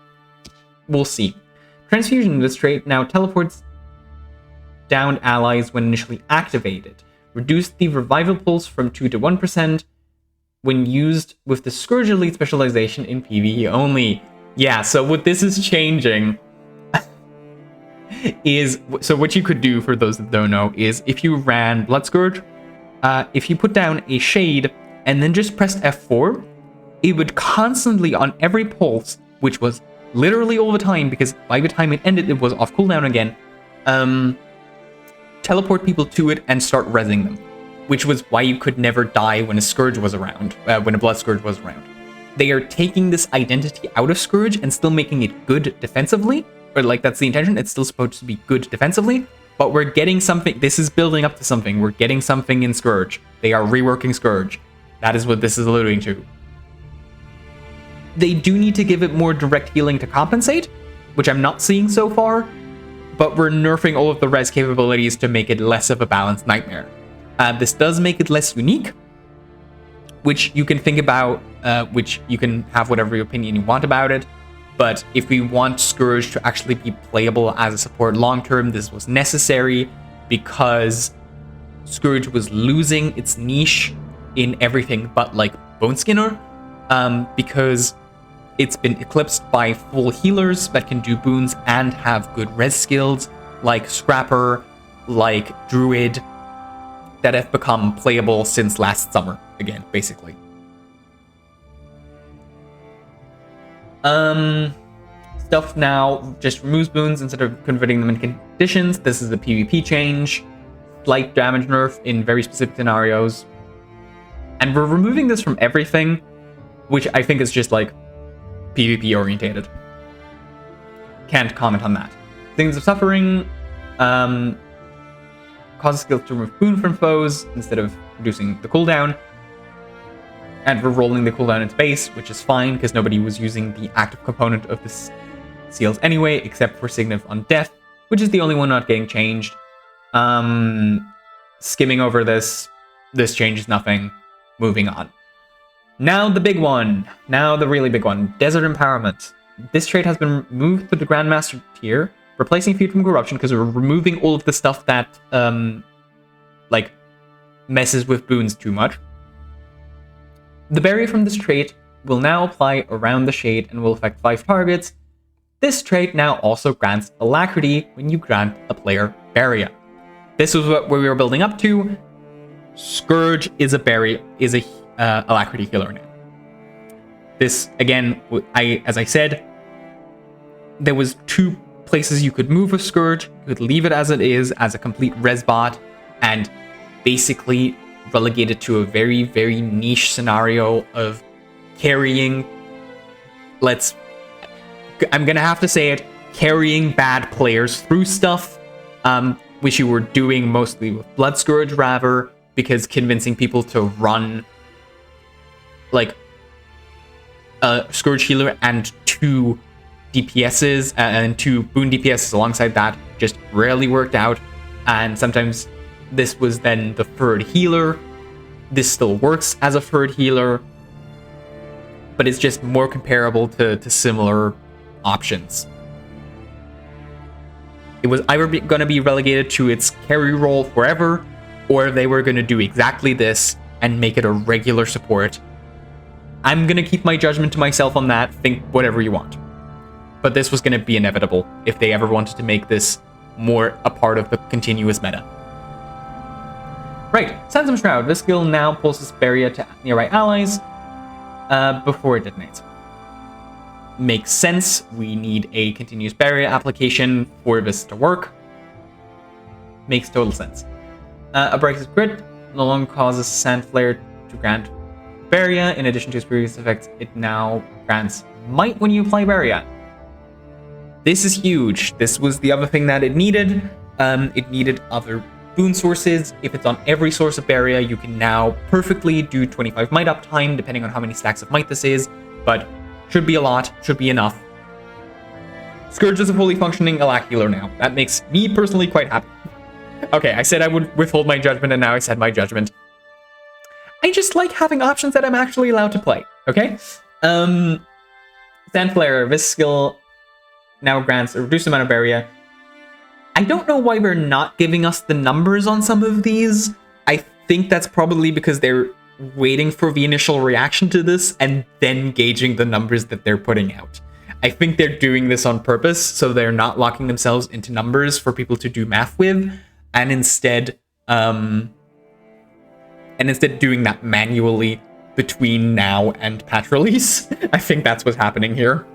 we'll see. Transfusion. This trait now teleports downed allies when initially activated. Reduce the revival pulse from 2 to 1%. When used with the Scourge Elite specialization in PvE only. Yeah, so what this is changing is... So what you could do, for those that don't know, is if you ran Blood Scourge, if you put down a Shade and then just pressed F4, it would constantly, on every pulse, which was literally all the time, because by the time it ended, it was off cooldown again, teleport people to it and start rezzing them. Which was why you could never die when a Scourge was around, when a Blood Scourge was around. they are taking this identity out of Scourge and still making it good defensively, or like that's the intention. It's still supposed to be good defensively, but we're getting something. This is building up to something. We're getting something in Scourge. They are reworking Scourge. That is what this is alluding to. They do need to give it more direct healing to compensate, which I'm not seeing so far, but we're nerfing all of the res capabilities to make it less of a balanced nightmare. This does make it less unique, which you can think about, which you can have whatever opinion you want about it, but if we want Scourge to actually be playable as a support long-term, this was necessary because Scourge was losing its niche in everything but like Bone Skinner, because it's been eclipsed by full healers that can do boons and have good res skills, like Scrapper, like Druid, that have become playable since last summer, again, basically. Stuff now just removes boons instead of converting them in conditions. This is a PvP change. Slight damage nerf in very specific scenarios. And we're removing this from everything, which I think is just like PvP orientated. Can't comment on that. Things of Suffering causes skills to remove boon from foes instead of reducing the cooldown. And we're rolling the cooldown into base, which is fine because nobody was using the active component of this seals anyway, except for Signet on Death, which is the only one not getting changed. Skimming over this changes nothing. Moving on. Now the big one. Now the really big one. Desert Empowerment. This trait has been moved to the Grandmaster tier, replacing Feud from Corruption because we're removing all of the stuff that like messes with boons too much. The berry from this trait will now apply around the shade and will affect 5 targets. This trait now also grants Alacrity when you grant a player Barrier. This is what we were building up to. Scourge is a Alacrity healer now. This, again, as I said, there was 2 places you could move with Scourge. You could leave it as it is, as a complete res bot, and basically relegate it to a very, very niche scenario of carrying, I'm gonna have to say it, carrying bad players through stuff, which you were doing mostly with Blood Scourge rather, because convincing people to run like a Scourge healer and 2 DPSs and 2 boon DPSs alongside that just rarely worked out, and sometimes this was then the 3rd healer. This still works as a 3rd healer, but it's just more comparable to similar options. It was either going to be relegated to its carry role forever, or they were going to do exactly this and make it a regular support. I'm going to keep my judgment to myself on that. Think whatever you want. But this was going to be inevitable if they ever wanted to make this more a part of the continuous meta. Right, Sandstorm Shroud. This skill now pulses barrier to nearby allies before it detonates. Makes sense. We need a continuous barrier application for this to work. Makes total sense. Abrasive Grit no longer causes Sand Flare to grant barrier. In addition to its previous effects, it now grants Might when you apply barrier. This is huge. This was the other thing that it needed. It needed other boon sources. If it's on every source of barrier, you can now perfectly do 25 might uptime, depending on how many stacks of might this is, but should be a lot, should be enough. Scourge is a fully functioning Alac healer now. That makes me personally quite happy. Okay, I said I would withhold my judgment, and now I said my judgment. I just like having options that I'm actually allowed to play, okay? Sand Flare, this skill now grants a reduced amount of barrier. I don't know why they're not giving us the numbers on some of these. I think that's probably because they're waiting for the initial reaction to this and then gauging the numbers that they're putting out. I think they're doing this on purpose, so they're not locking themselves into numbers for people to do math with, and instead doing that manually between now and patch release. I think that's what's happening here.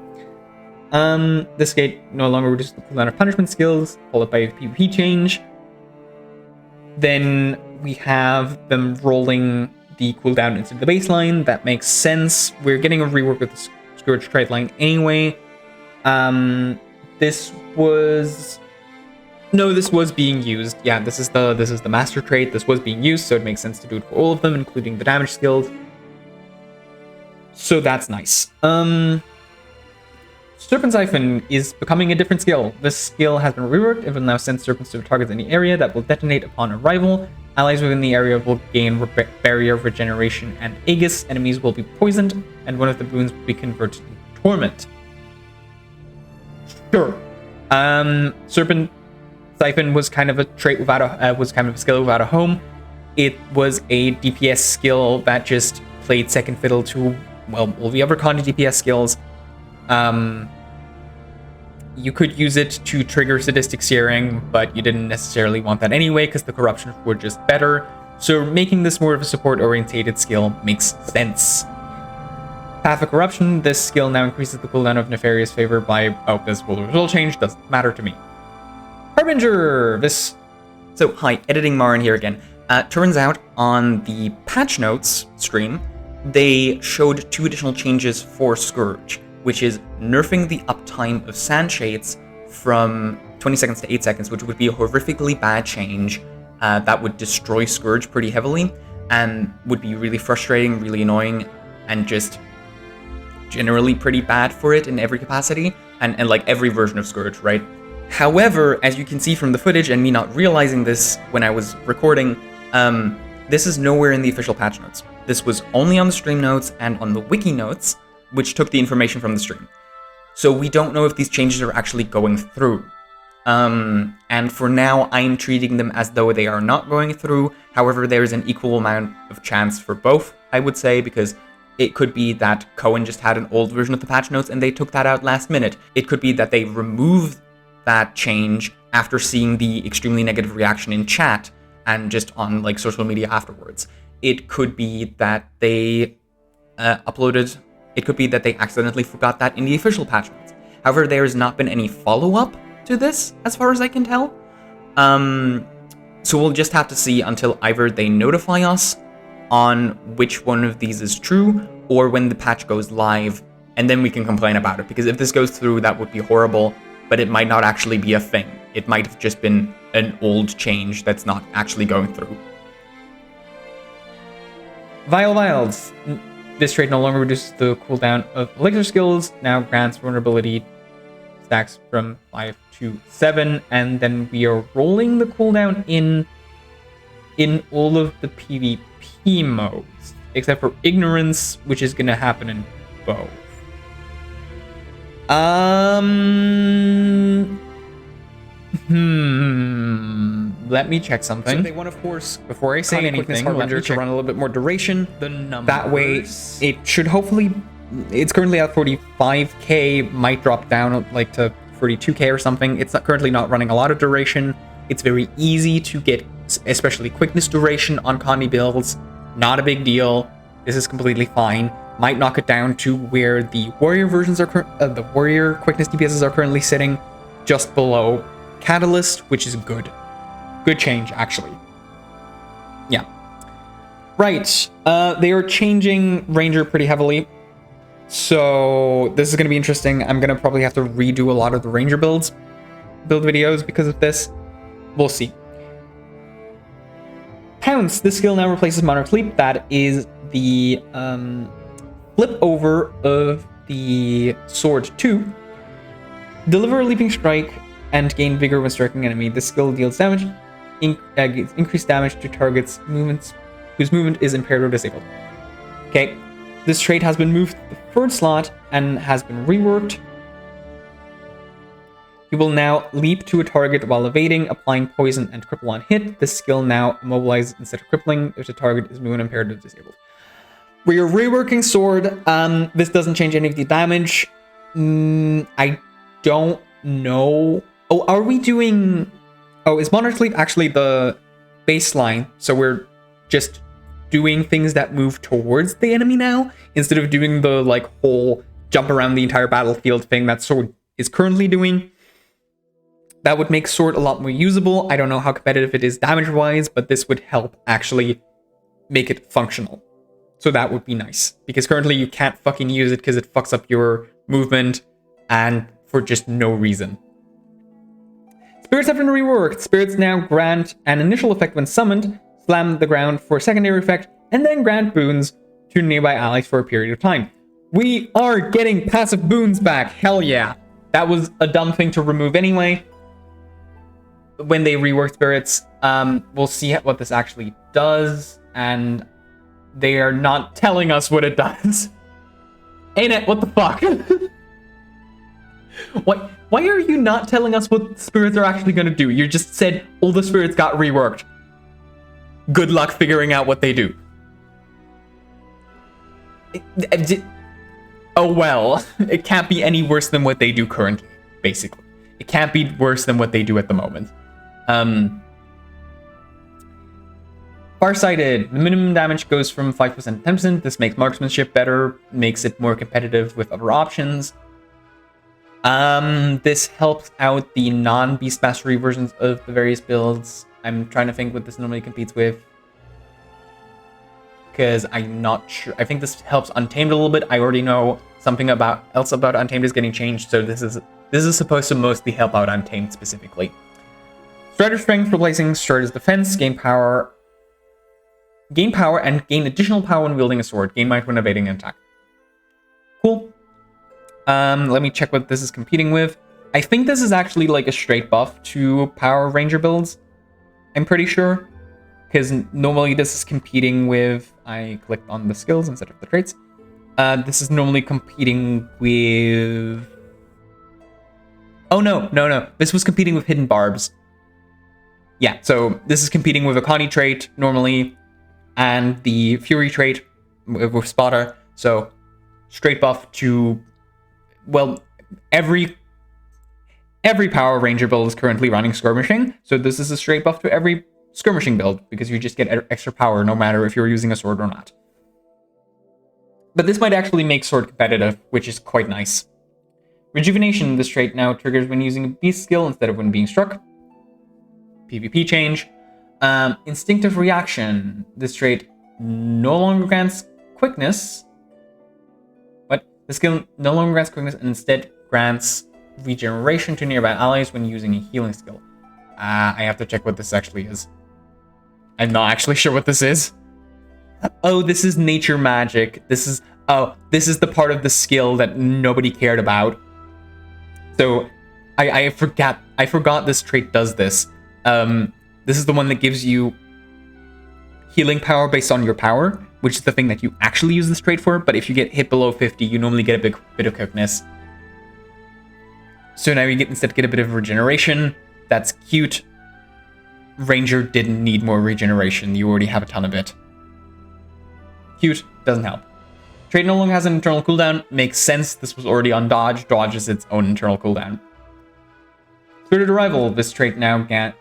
This gate no longer reduces the cooldown of punishment skills, followed by a PvP change. Then we have them rolling the cooldown into the baseline. That makes sense. We're getting a rework of the Scourge trade line anyway. This was being used. Yeah, this is the master trait. This was being used, so it makes sense to do it for all of them, including the damage skills. So that's nice. Serpent Siphon is becoming a different skill. This skill has been reworked. It will now send serpents to targets in the area that will detonate upon arrival. Allies within the area will gain barrier regeneration and Aegis. Enemies will be poisoned, and one of the boons will be converted into torment. Sure. Serpent Siphon was kind of a trait without a skill without a home. It was a DPS skill that just played second fiddle to, well, all the other Conde DPS skills. You could use it to trigger sadistic searing, but you didn't necessarily want that anyway because the corruptions were just better. So making this more of a support-orientated skill makes sense. Path of Corruption, this skill now increases the cooldown of Nefarious Favor by, this will change, doesn't matter to me. Harbinger, So, hi, Editing Marin here again. Turns out on the Patchnotes stream, they showed 2 additional changes for Scourge, which is nerfing the uptime of Sandshades from 20 seconds to 8 seconds, which would be a horrifically bad change that would destroy Scourge pretty heavily and would be really frustrating, really annoying, and just generally pretty bad for it in every capacity, and like every version of Scourge, right? However, as you can see from the footage and me not realizing this when I was recording, this is nowhere in the official patch notes. This was only on the stream notes and on the Wiki notes, which took the information from the stream. So we don't know if these changes are actually going through. And for now, I'm treating them as though they are not going through. However, there is an equal amount of chance for both, I would say, because it could be that Cohen just had an old version of the patch notes and they took that out last minute. It could be that they removed that change after seeing the extremely negative reaction in chat and just on like social media afterwards. It could be that they it could be that they accidentally forgot that in the official patch notes. However, there has not been any follow-up to this, as far as I can tell. So we'll just have to see until either they notify us on which one of these is true, or when the patch goes live, and then we can complain about it. Because if this goes through, that would be horrible, but it might not actually be a thing. It might have just been an old change that's not actually going through. Vile Vials. This trait no longer reduces the cooldown of elixir skills, now grants vulnerability stacks from 5 to 7, and then we are rolling the cooldown in all of the PvP modes, except for Ignorance, which is going to happen in both. Let me check something. So they want, of course, before I say anything, let me to run a little bit more duration. The numbers. That way, it should hopefully. It's currently at 45k, might drop down like to 42k or something. It's currently not running a lot of duration. It's very easy to get, especially quickness duration on Conde builds. Not a big deal. This is completely fine. Might knock it down to where the warrior versions are, the warrior quickness DPSs are currently sitting, just below Catalyst, which is good. Good change, actually. Yeah. Right. They are changing Ranger pretty heavily. So this is going to be interesting. I'm going to probably have to redo a lot of the Ranger build videos because of this. We'll see. Pounce. This skill now replaces Monarch's Leap. That is the flip over of the Sword 2. Deliver a leaping strike and gain vigor when striking enemy. This skill deals damage, increased damage to targets whose movement is impaired or disabled. Okay, this trait has been moved to the 3rd slot and has been reworked. You will now leap to a target while evading, applying poison and cripple on hit. This skill now immobilizes instead of crippling if the target is movement impaired or disabled. We are reworking Sword. This doesn't change any of the damage. I don't know. Oh, are we doing... Oh, is Monarch's Leap actually the baseline? So we're just doing things that move towards the enemy now, instead of doing the, like, whole jump around the entire battlefield thing that Sword is currently doing. That would make Sword a lot more usable. I don't know how competitive it is damage-wise, but this would help actually make it functional. So that would be nice, because currently you can't fucking use it because it fucks up your movement and for just no reason. Spirits have been reworked. Spirits now grant an initial effect when summoned, slam the ground for a secondary effect, and then grant boons to nearby allies for a period of time. We are getting passive boons back. Hell yeah. That was a dumb thing to remove anyway. When they rework spirits, we'll see what this actually does, and they are not telling us what it does. Ain't it? What the fuck? Why are you not telling us what spirits are actually going to do? You just said all the spirits got reworked. Good luck figuring out what they do. Oh well, it can't be any worse than what they do currently, basically. It can't be worse than what they do at the moment. Farsighted. The minimum damage goes from 5% to 10%. This makes marksmanship better, makes it more competitive with other options. This helps out the non-beast mastery versions of the various builds. I'm trying to think what this normally competes with, because I'm not sure. I think this helps Untamed a little bit. I already know something else about Untamed is getting changed, so this is supposed to mostly help out Untamed specifically. Strider Strength replacing Strider's Defense. Gain power and gain additional power when wielding a sword. Gain might when evading an attack. Cool. Let me check what this is competing with. I think this is actually like a straight buff to Power Ranger builds. I'm pretty sure. Because normally this is competing with... I clicked on the skills instead of the traits. This is normally competing with... Oh, no. This was competing with Hidden Barbs. Yeah, so this is competing with a Connie trait normally, and the Fury trait with Spotter. So straight buff to... Well, every Power Ranger build is currently running skirmishing, so this is a straight buff to every skirmishing build, because you just get extra power no matter if you're using a sword or not. But this might actually make sword competitive, which is quite nice. Rejuvenation. This trait now triggers when using a beast skill instead of when being struck. PvP change. Instinctive reaction. This trait no longer grants quickness. The skill no longer grants quickness and instead grants regeneration to nearby allies when using a healing skill. I have to check what this actually is. I'm not actually sure what this is. Oh, this is nature magic. This is the part of the skill that nobody cared about. So I forgot this trait does this. This is the one that gives you healing power based on your power, which is the thing that you actually use this trait for, but if you get hit below 50, you normally get a big bit of quickness. So now you instead get a bit of regeneration. That's cute. Ranger didn't need more regeneration. You already have a ton of it. Cute. Doesn't help. Trait no longer has an internal cooldown. Makes sense. This was already on dodge. Dodge is its own internal cooldown. Spirited Arrival. This trait now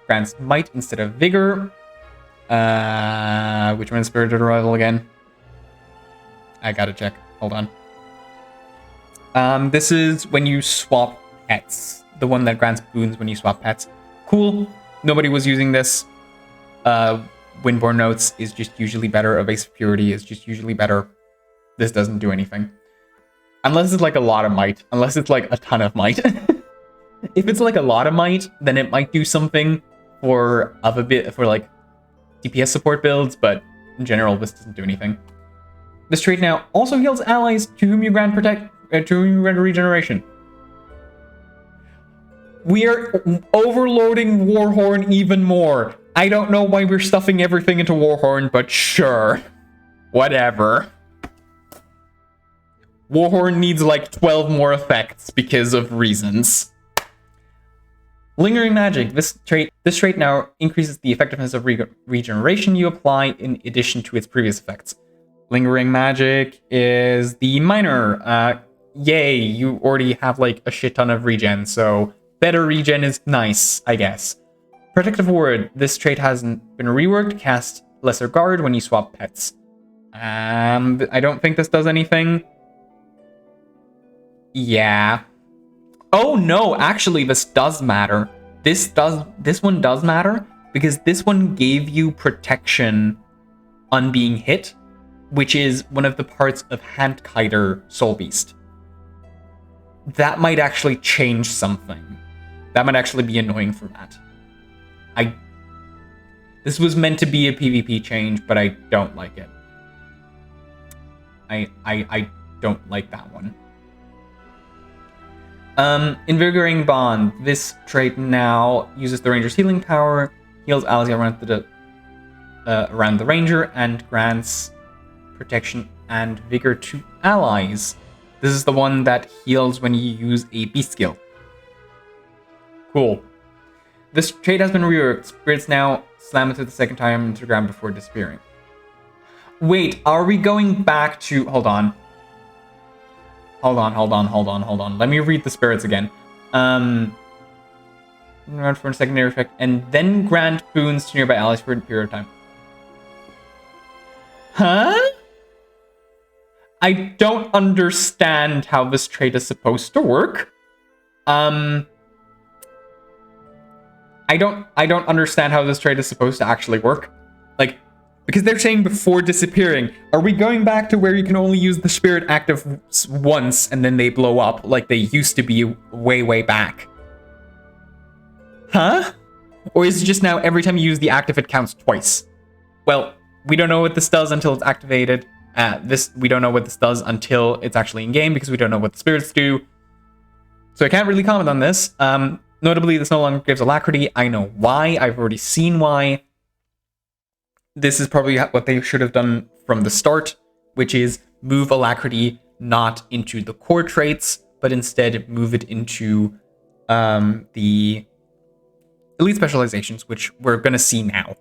grants might instead of vigor. Which one is Spirited Arrival again? I gotta check. Hold on. This is when you swap pets. The one that grants boons when you swap pets. Cool. Nobody was using this. Windborne Notes is just usually better. Evasive Purity is just usually better. This doesn't do anything. Unless it's like a lot of might. Unless it's like a ton of might. If it's like a lot of might, then it might do something for like DPS support builds, but in general, this doesn't do anything. This trait now also heals allies to whom you grant regeneration. We are overloading Warhorn even more. I don't know why we're stuffing everything into Warhorn, but sure. Whatever. Warhorn needs like 12 more effects because of reasons. Lingering Magic. This trait now increases the effectiveness of regeneration you apply in addition to its previous effects. Lingering Magic is the minor. Yay, you already have like a shit ton of regen, so better regen is nice, I guess. Protective Ward. This trait hasn't been reworked. Cast Lesser Guard when you swap pets. I don't think this does anything. Yeah. Oh no, actually this does matter. This one does matter because this one gave you protection on being hit which is one of the parts of Handkiter Soul Beast. That might actually change something. That might actually be annoying for that. This was meant to be a PvP change, but I don't like it. I don't like that one. Invigorating Bond. This trait now uses the Ranger's healing power, heals allies around the Ranger, and grants protection and vigor to allies. This is the one that heals when you use a beast skill. Cool. This trait has been reworked. Spirits now slam it the second time into the ground before disappearing. Wait, are we going back to... Hold on. Let me read the spirits again. Around for a secondary effect, and then grant boons to nearby allies for a period of time. Huh? I don't understand how this trait is supposed to work. I don't understand how this trait is supposed to actually work. Like, because they're saying before disappearing. Are we going back to where you can only use the spirit active once and then they blow up like they used to be way back? Huh? Or is it just now every time you use the active it counts twice? Well, we don't know what this does until it's activated. We don't know what this does until it's actually in game because we don't know what the spirits do. So I can't really comment on this. Notably, this no longer gives alacrity. I know why. I've already seen why. This is probably what they should have done from the start, which is move alacrity not into the core traits, but instead move it into the elite specializations, which we're going to see now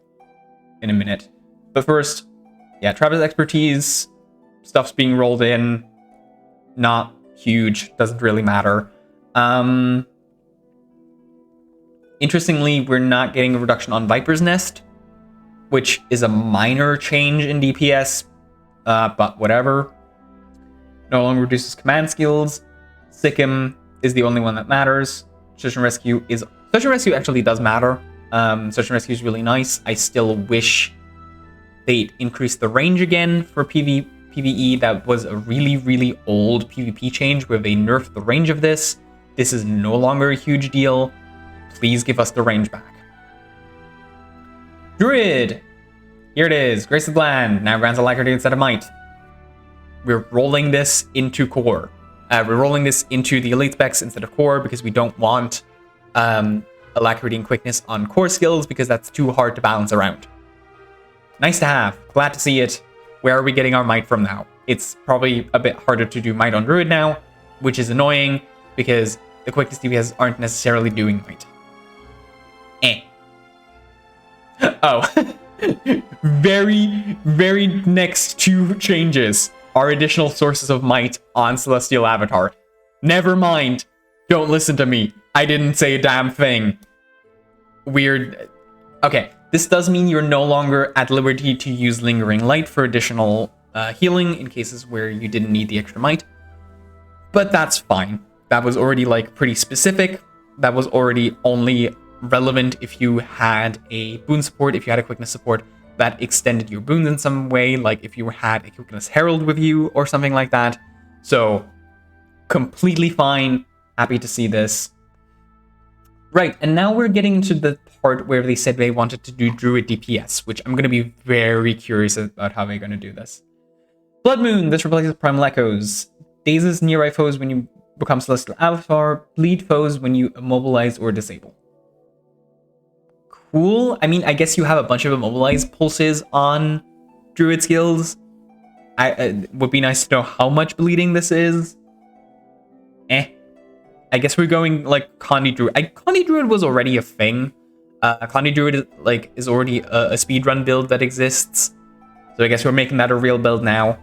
in a minute. But first, yeah, Travis expertise, stuff's being rolled in, not huge, doesn't really matter. Interestingly, we're not getting a reduction on Viper's Nest, which is a minor change in DPS, but whatever. No longer reduces command skills. Sikkim is the only one that matters. Search and Rescue actually does matter. Search and Rescue is really nice. I still wish they'd increase the range again for PvE. That was a really old PvP change where they nerfed the range of this. This is no longer a huge deal. Please give us the range back. Druid! Here it is. Grace of the Land. Now grants alacrity instead of might. We're rolling this into core. We're rolling this into the elite specs instead of core because we don't want alacrity and quickness on core skills because that's too hard to balance around. Nice to have. Glad to see it. Where are we getting our might from now? It's probably a bit harder to do might on Druid now, which is annoying because the quickness DPS aren't necessarily doing might. Oh. very next two changes are additional sources of might on Celestial Avatar. Never mind. Don't listen to me. I didn't say a damn thing. Weird. Okay, this does mean you're no longer at liberty to use Lingering Light for additional healing in cases where you didn't need the extra might. But that's fine. That was already like pretty specific. That was already only relevant if you had a boon support, if you had a quickness support that extended your boons in some way, like if you had a quickness herald with you or something like that. So completely fine. Happy to see this. Right, and now we're getting into the part where they said they wanted to do Druid DPS, which I'm going to be very curious about how they're going to do this. Blood Moon. This replaces Primal Echoes. Dazes nearby foes when you become Celestial Avatar. Bleed foes when you immobilize or disable. Cool. I mean, I guess you have a bunch of immobilize pulses on Druid skills. It would be nice to know how much bleeding this is. I guess we're going like Condi Druid. Condi Druid was already a thing. Condi Druid is already a speedrun build that exists. So I guess we're making that a real build now.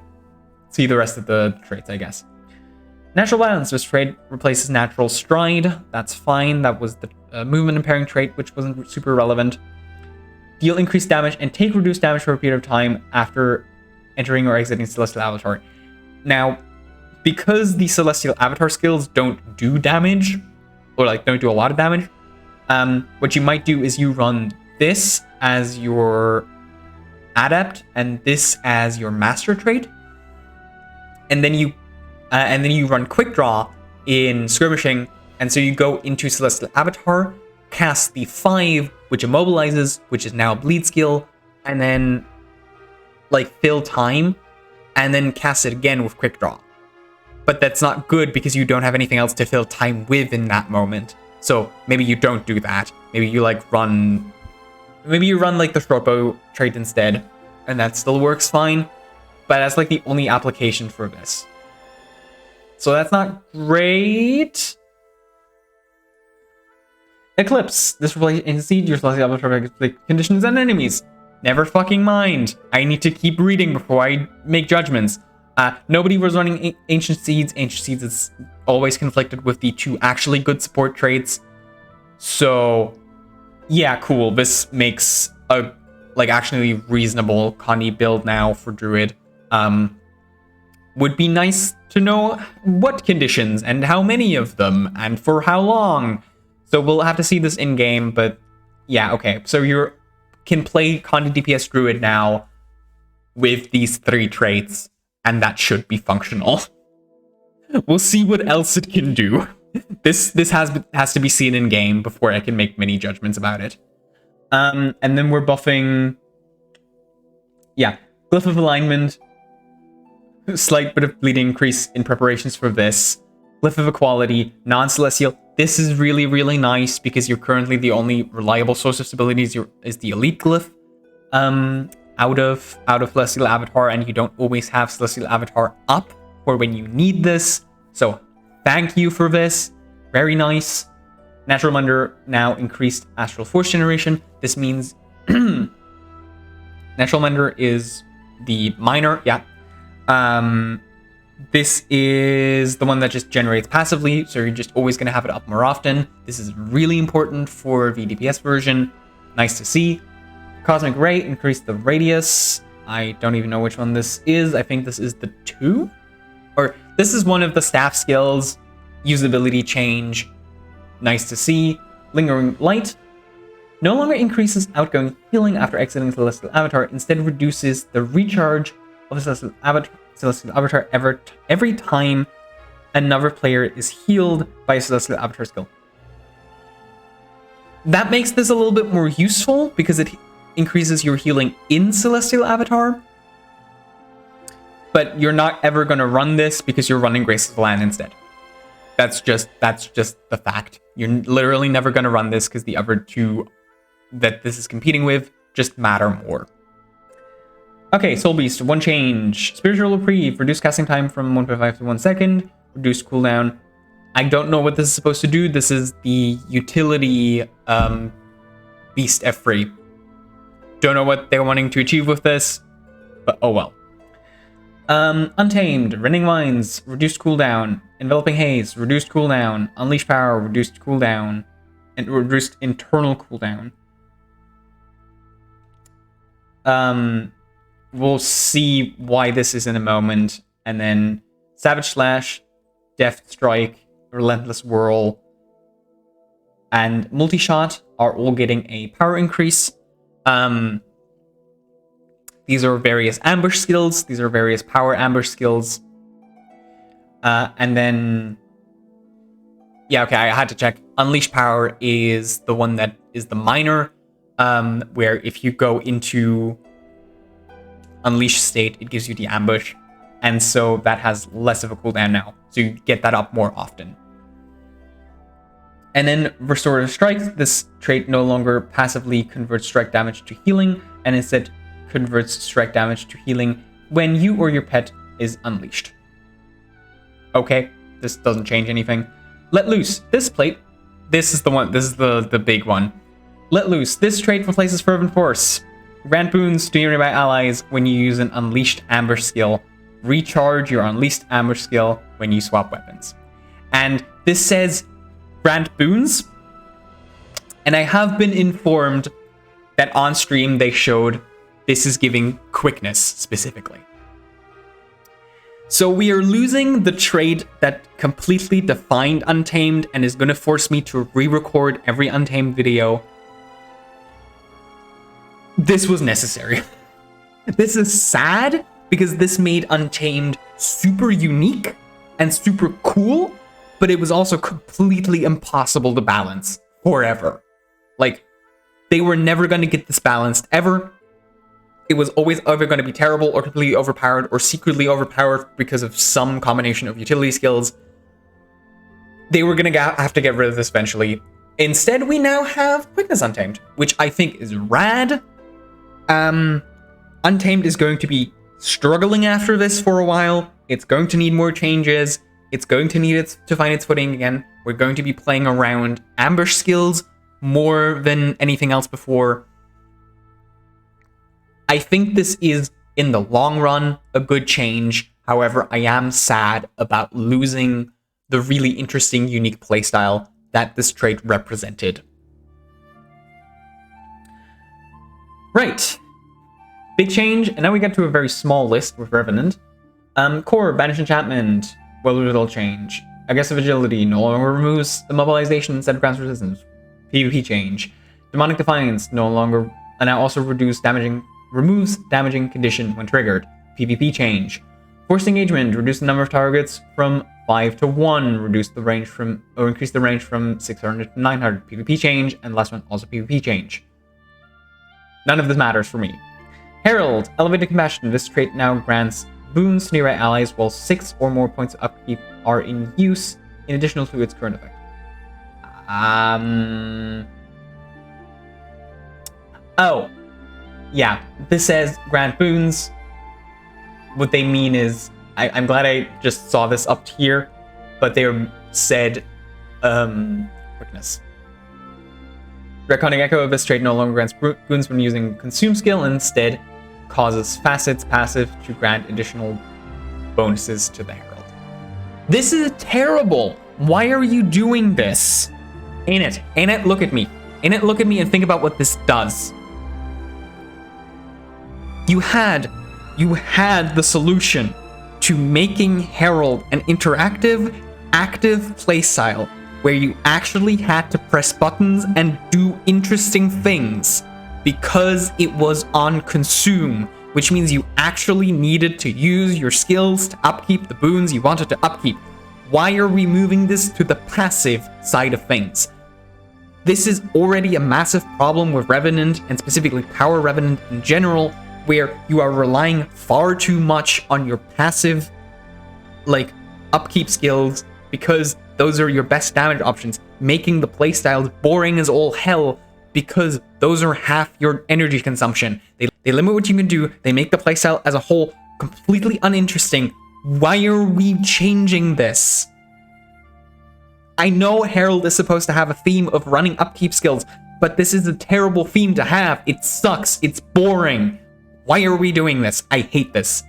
See the rest of the traits, I guess. Natural Balance. This trait replaces Natural Stride. That's fine. That was the movement impairing trait, which wasn't super relevant. Deal increased damage and take reduced damage for a period of time after entering or exiting Celestial Avatar. Now, because the Celestial Avatar skills don't do damage, or like don't do a lot of damage, what you might do is you run this as your Adept and this as your Master trait, and then you run Quick Draw in Skirmishing, and so you go into Celestial Avatar, cast the 5, which immobilizes, which is now a bleed skill, and then like fill time, and then cast it again with Quick Draw. But that's not good because you don't have anything else to fill time with in that moment. So maybe you don't do that. Maybe you run like the shortbow trait instead, and that still works fine. But that's like the only application for this. So that's not great. Eclipse. This will exceed your celestial avatar conditions and enemies. Never fucking mind. I need to keep reading before I make judgments. Nobody was running Ancient Seeds. Ancient Seeds is always conflicted with the 2 actually good support traits. So, yeah, cool. This makes a actually reasonable Connie build now for Druid. Would be nice to know what conditions and how many of them and for how long. So we'll have to see this in game, but yeah, okay. So you can play Connie DPS Druid now with these 3 traits, and that should be functional. We'll see what else it can do. This has to be seen in game before I can make many judgments about it. And then we're buffing, yeah, Glyph of Alignment, slight bit of bleeding increase in preparations for this. Glyph of Equality, non-celestial. This is really, really nice because you're currently the only reliable source of stability is the Elite Glyph out of Celestial Avatar, and you don't always have Celestial Avatar up for when you need this. So thank you for this. Very nice. Natural Wonder now increased Astral Force generation. This means Natural Wonder is the minor, yeah. This is the one that just generates passively, so you're just always going to have it up more often. This is really important for the DPS version. Nice to see. Cosmic Ray increased the radius. I don't even know which one this is. I think this is the 2? Or this is one of the staff skills. Usability change. Nice to see. Lingering Light no longer increases outgoing healing after exiting Celestial Avatar. Instead reduces the recharge of Celestial Avatar every time another player is healed by a Celestial Avatar skill. That makes this a little bit more useful because it increases your healing in Celestial Avatar. But you're not ever going to run this because you're running Grace of the Land instead. That's just the fact. You're literally never going to run this because the other 2 that this is competing with just matter more. Okay, Soul Beast, 1 change. Spiritual Reprieve, reduced casting time from 1.5 to 1 second. Reduced cooldown. I don't know what this is supposed to do. This is the utility Beast F3. Don't know what they're wanting to achieve with this, but oh well. Untamed, Rending Vines, reduced cooldown. Enveloping Haze, reduced cooldown. Unleash Power, reduced cooldown. And reduced internal cooldown. We'll see why this is in a moment. And then Savage Slash, Deft Strike, Relentless Whirl, and Multi-Shot are all getting a power increase. These are various ambush skills. These are various power ambush skills. And then, yeah, okay, I had to check. Unleash Power is the one that is the minor, where if you go into Unleash state, it gives you the ambush. And so that has less of a cooldown now. So you get that up more often. And then Restorative Strike. This trait no longer passively converts strike damage to healing, and instead converts strike damage to healing when you or your pet is unleashed. Okay, this doesn't change anything. Let Loose. This plate, this is the one, this is the big one. Let Loose. This trait replaces Fervent Force. Grant boons to nearby allies when you use an Unleashed Ambush skill. Recharge your Unleashed Ambush skill when you swap weapons. And this says grant boons. And I have been informed that on stream they showed this is giving quickness specifically. So we are losing the trait that completely defined Untamed and is going to force me to re-record every Untamed video. This was necessary. This is sad because this made Untamed super unique and super cool, but it was also completely impossible to balance forever. Like, they were never going to get this balanced ever. It was always either going to be terrible or completely overpowered or secretly overpowered because of some combination of utility skills. They were going to have to get rid of this eventually. Instead, we now have Quickness Untamed, which I think is rad. Untamed is going to be struggling after this for a while. It's going to need more changes. It's going to need it to find its footing again. We're going to be playing around ambush skills more than anything else before. I think this is, in the long run, a good change. However, I am sad about losing the really interesting, unique playstyle that this trait represented. Right. Big change, and now we get to a very small list with Revenant. Core, Banish Enchantment, well-result change. Aggressive Agility no longer removes immobilization instead of grants resistance. PvP change. Demonic Defiance no longer, and now also removes damaging condition when triggered. PvP change. Forced Engagement, reduce the number of targets from 5 to 1, increase the range from 600 to 900. PvP change, and the last one also PvP change. None of this matters for me. Herald, Elevated Compassion. This trait now grants boons to nearby allies while 6 or more points of upkeep are in use, in addition to its current effect. Oh. Yeah, this says grant boons. What they mean is, I'm glad I just saw this up here, but they said, quickness. Draconic Echo of this trait no longer grants boons when using Consume skill, and instead causes Facet's passive to grant additional bonuses to the Herald. This is terrible! Why are you doing this? Ain't it? Look at me. Ain't it? Look at me and think about what this does. You had the solution to making Herald an interactive, active playstyle where you actually had to press buttons and do interesting things because it was on Consume, which means you actually needed to use your skills to upkeep the boons you wanted to upkeep. Why are we moving this to the passive side of things? This is already a massive problem with Revenant, and specifically Power Revenant in general, where you are relying far too much on your passive, upkeep skills, because those are your best damage options, making the playstyles boring as all hell, because those are half your energy consumption. They limit what you can do, they make the playstyle as a whole completely uninteresting. Why are we changing this? I know Herald is supposed to have a theme of running upkeep skills, but this is a terrible theme to have. It sucks, it's boring. Why are we doing this? I hate this.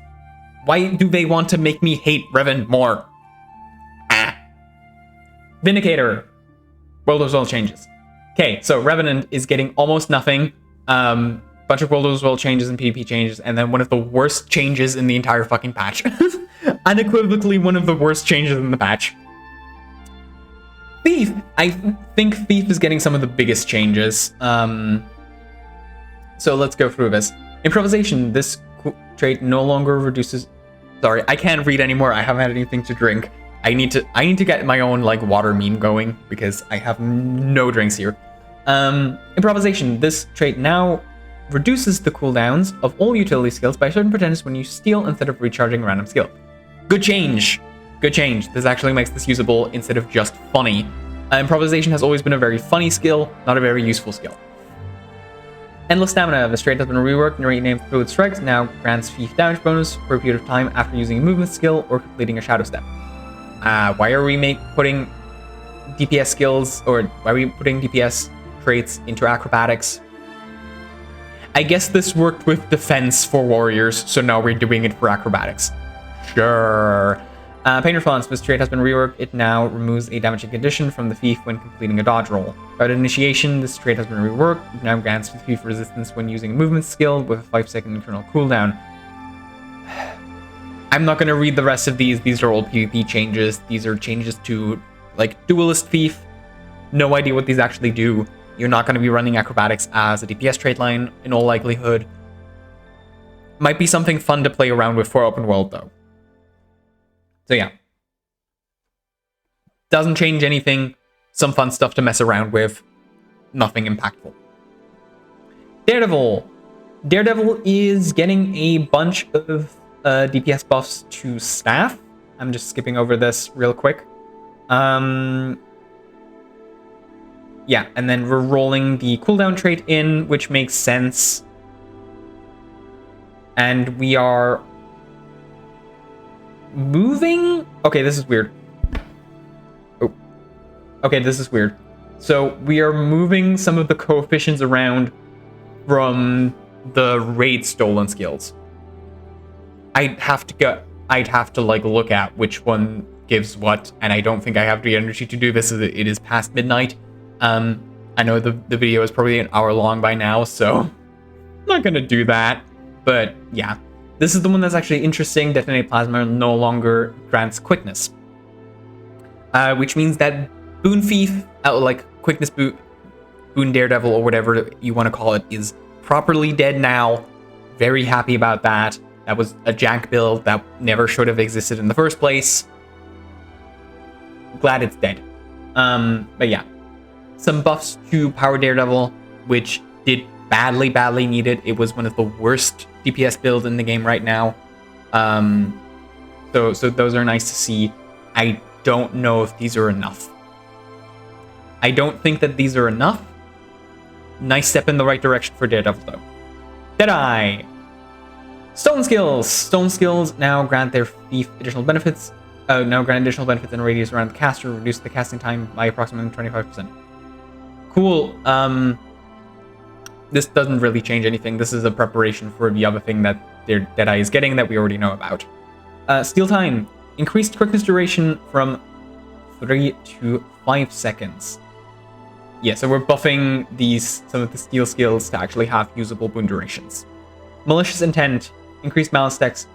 Why do they want to make me hate Revenant more? Vindicator. World of Will changes. Okay, so Revenant is getting almost nothing. Bunch of World of Will changes and PvP changes, and then one of the worst changes in the entire fucking patch. Unequivocally one of the worst changes in the patch. Thief. I think Thief is getting some of the biggest changes. So let's go through this. Improvisation. This trait no longer reduces... Sorry, I can't read anymore. I haven't had anything to drink. I need to get my own water meme going because I have no drinks here. Improvisation. This trait now reduces the cooldowns of all utility skills by a certain percentage when you steal instead of recharging a random skill. Good change. Good change. This actually makes this usable instead of just funny. Improvisation has always been a very funny skill, not a very useful skill. Endless Stamina. The trait has been reworked and renamed Fluid Strikes. Now grants Thief damage bonus for a period of time after using a movement skill or completing a shadow step. Why are we putting DPS skills, or why are we putting DPS traits into acrobatics? I guess this worked with defense for warriors, so now we're doing it for acrobatics. Sure. Pain Response. This trait has been reworked. It now removes a damaging condition from the thief when completing a dodge roll. About Initiation. This trait has been reworked. It now grants the thief resistance when using a movement skill with a 5-second internal cooldown. I'm not going to read the rest of these. These are all PvP changes. These are changes to, Duelist Thief. No idea what these actually do. You're not going to be running acrobatics as a DPS trait line, in all likelihood. Might be something fun to play around with for open world, though. So yeah. Doesn't change anything. Some fun stuff to mess around with. Nothing impactful. Daredevil. Daredevil is getting a bunch of DPS buffs to staff. I'm just skipping over this real quick. Yeah, and then we're rolling the cooldown trait in, which makes sense. And we are moving. Okay, this is weird. Oh, okay, this is weird. So we are moving some of the coefficients around from the raid stolen skills. I'd have to like look at which one gives what, and I don't think I have the energy to do this. It is past midnight. I know the video is probably an hour long by now, so I'm not gonna do that. But yeah, this is the one that's actually interesting. Detonate Plasma no longer grants quickness, which means that Boon Thief, like quickness Boon Daredevil or whatever you want to call it, is properly dead now. Very happy about that. That was a jank build that never should have existed in the first place. Glad it's dead. But yeah, some buffs to Power Daredevil, which did badly needed. It was one of the worst DPS builds in the game right now. So those are nice to see. I don't know if these are enough. I don't think that these are enough. Nice step in the right direction for Daredevil, though. Deadeye. Stolen skills. Stolen skills now grant their thief additional benefits. Now grant additional benefits in a radius around the caster, reduce the casting time by approximately 25%. Cool. This doesn't really change anything. This is a preparation for the other thing that Deadeye is getting that we already know about. Steal time. Increased quickness duration from 3 to 5 seconds. Yeah, so we're buffing some of the steal skills to actually have usable boon durations. Malicious Intent. Increased malice dex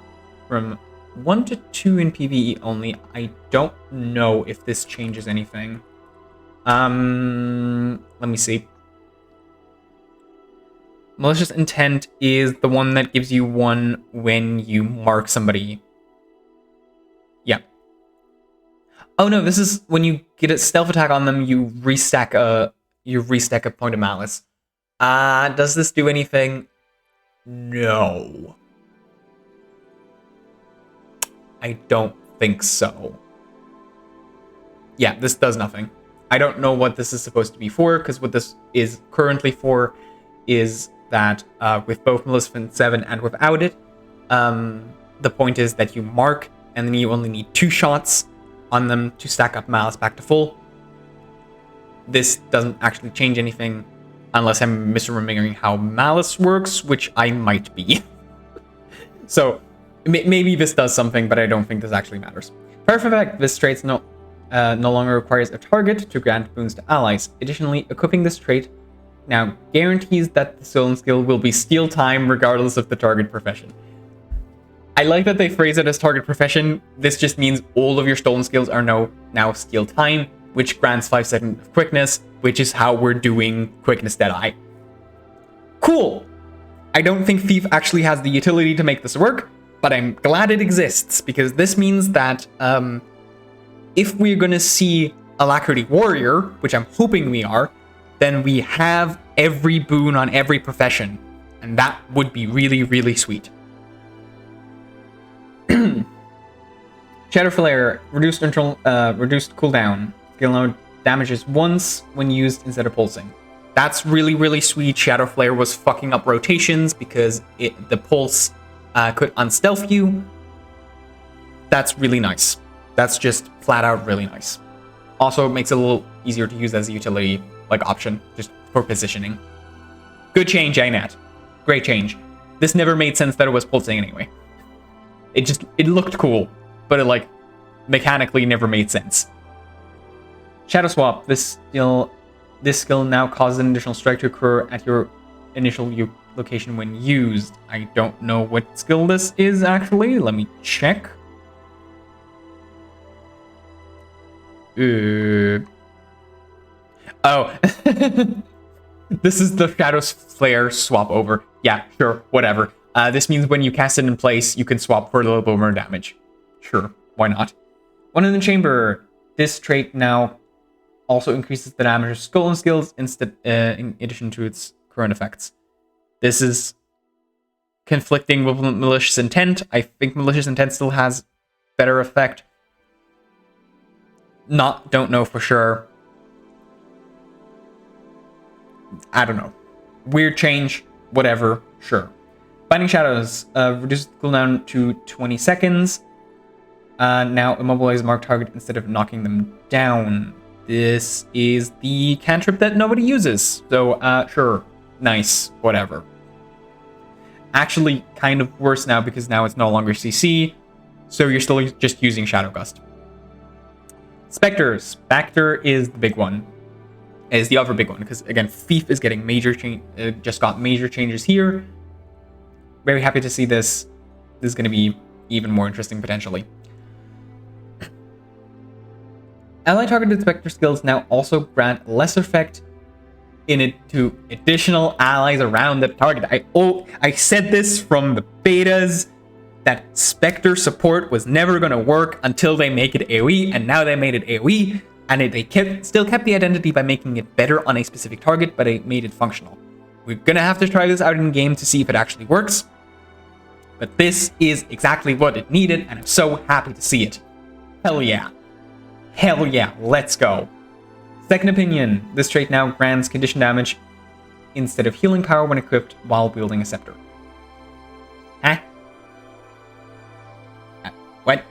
from 1 to 2 in PvE only. I don't know if this changes anything. Let me see. Malicious Intent is the one that gives you 1 when you mark somebody. Yeah. Oh no, this is when you get a stealth attack on them, you restack a point of malice. Does this do anything? No. I don't think so. Yeah, this does nothing. I don't know what this is supposed to be for, because what this is currently for is that with both Maleficent 7 and without it, the point is that you mark, and then you only need 2 shots on them to stack up Malice back to full. This doesn't actually change anything, unless I'm misremembering how Malice works, which I might be. So, maybe this does something, but I don't think this actually matters. Perfect effect, this trait no longer requires a target to grant boons to allies. Additionally, equipping this trait now guarantees that the stolen skill will be steal time regardless of the target profession. I like that they phrase it as target profession. This just means all of your stolen skills are now steal time, which grants 5 seconds of quickness, which is how we're doing quickness Deadeye. Cool! I don't think Thief actually has the utility to make this work, but I'm glad it exists, because this means that if we're going to see Alacrity Warrior, which I'm hoping we are, then we have every boon on every profession, and that would be really, really sweet. Shadow Flare, reduced cooldown. Skill node damages once when used instead of pulsing. That's really, really sweet. Shadow Flare was fucking up rotations because the pulse could unstealth you. That's really nice. That's just flat out really nice. Also, it makes it a little easier to use as a utility like option, just for positioning. Good change, Aynat. Great change. This never made sense that it was pulsing anyway. It looked cool, but it like mechanically never made sense. Shadow Swap. This skill now causes an additional strike to occur at your initial location when used. I don't know what skill this is actually. Let me check. Oh. This is the Shadow Flare swap over. Yeah, sure, whatever. This means when you cast it in place, you can swap for a little bit more damage. Sure, why not? One in the chamber. This trait now also increases the damage of stolen skills instead, in addition to its current effects. This is conflicting with malicious intent. I think malicious intent still has better effect. Don't know for sure. I don't know. Weird change, whatever, sure. Binding Shadows reduces the cooldown to 20 seconds. Now immobilize marked target instead of knocking them down. This is the cantrip that nobody uses. So, sure, nice, whatever. Actually, kind of worse now because now it's no longer CC, so you're still just using Shadow Gust. Spectres. Spectre is the big one. Is the other big one because again, Thief is getting major change. Just got major changes here. Very happy to see this. This is going to be even more interesting potentially. Ally targeted Spectre skills now also grant less effect in it to additional allies around the target. I said this from the betas that Spectre support was never going to work until they make it AoE, and now they made it AoE, and they still kept the identity by making it better on a specific target, but it made it functional. We're going to have to try this out in game to see if it actually works, but this is exactly what it needed, and I'm so happy to see it. Hell yeah. Hell yeah, let's go. Second Opinion. This trait now grants condition damage instead of healing power when equipped while wielding a scepter. Huh? What?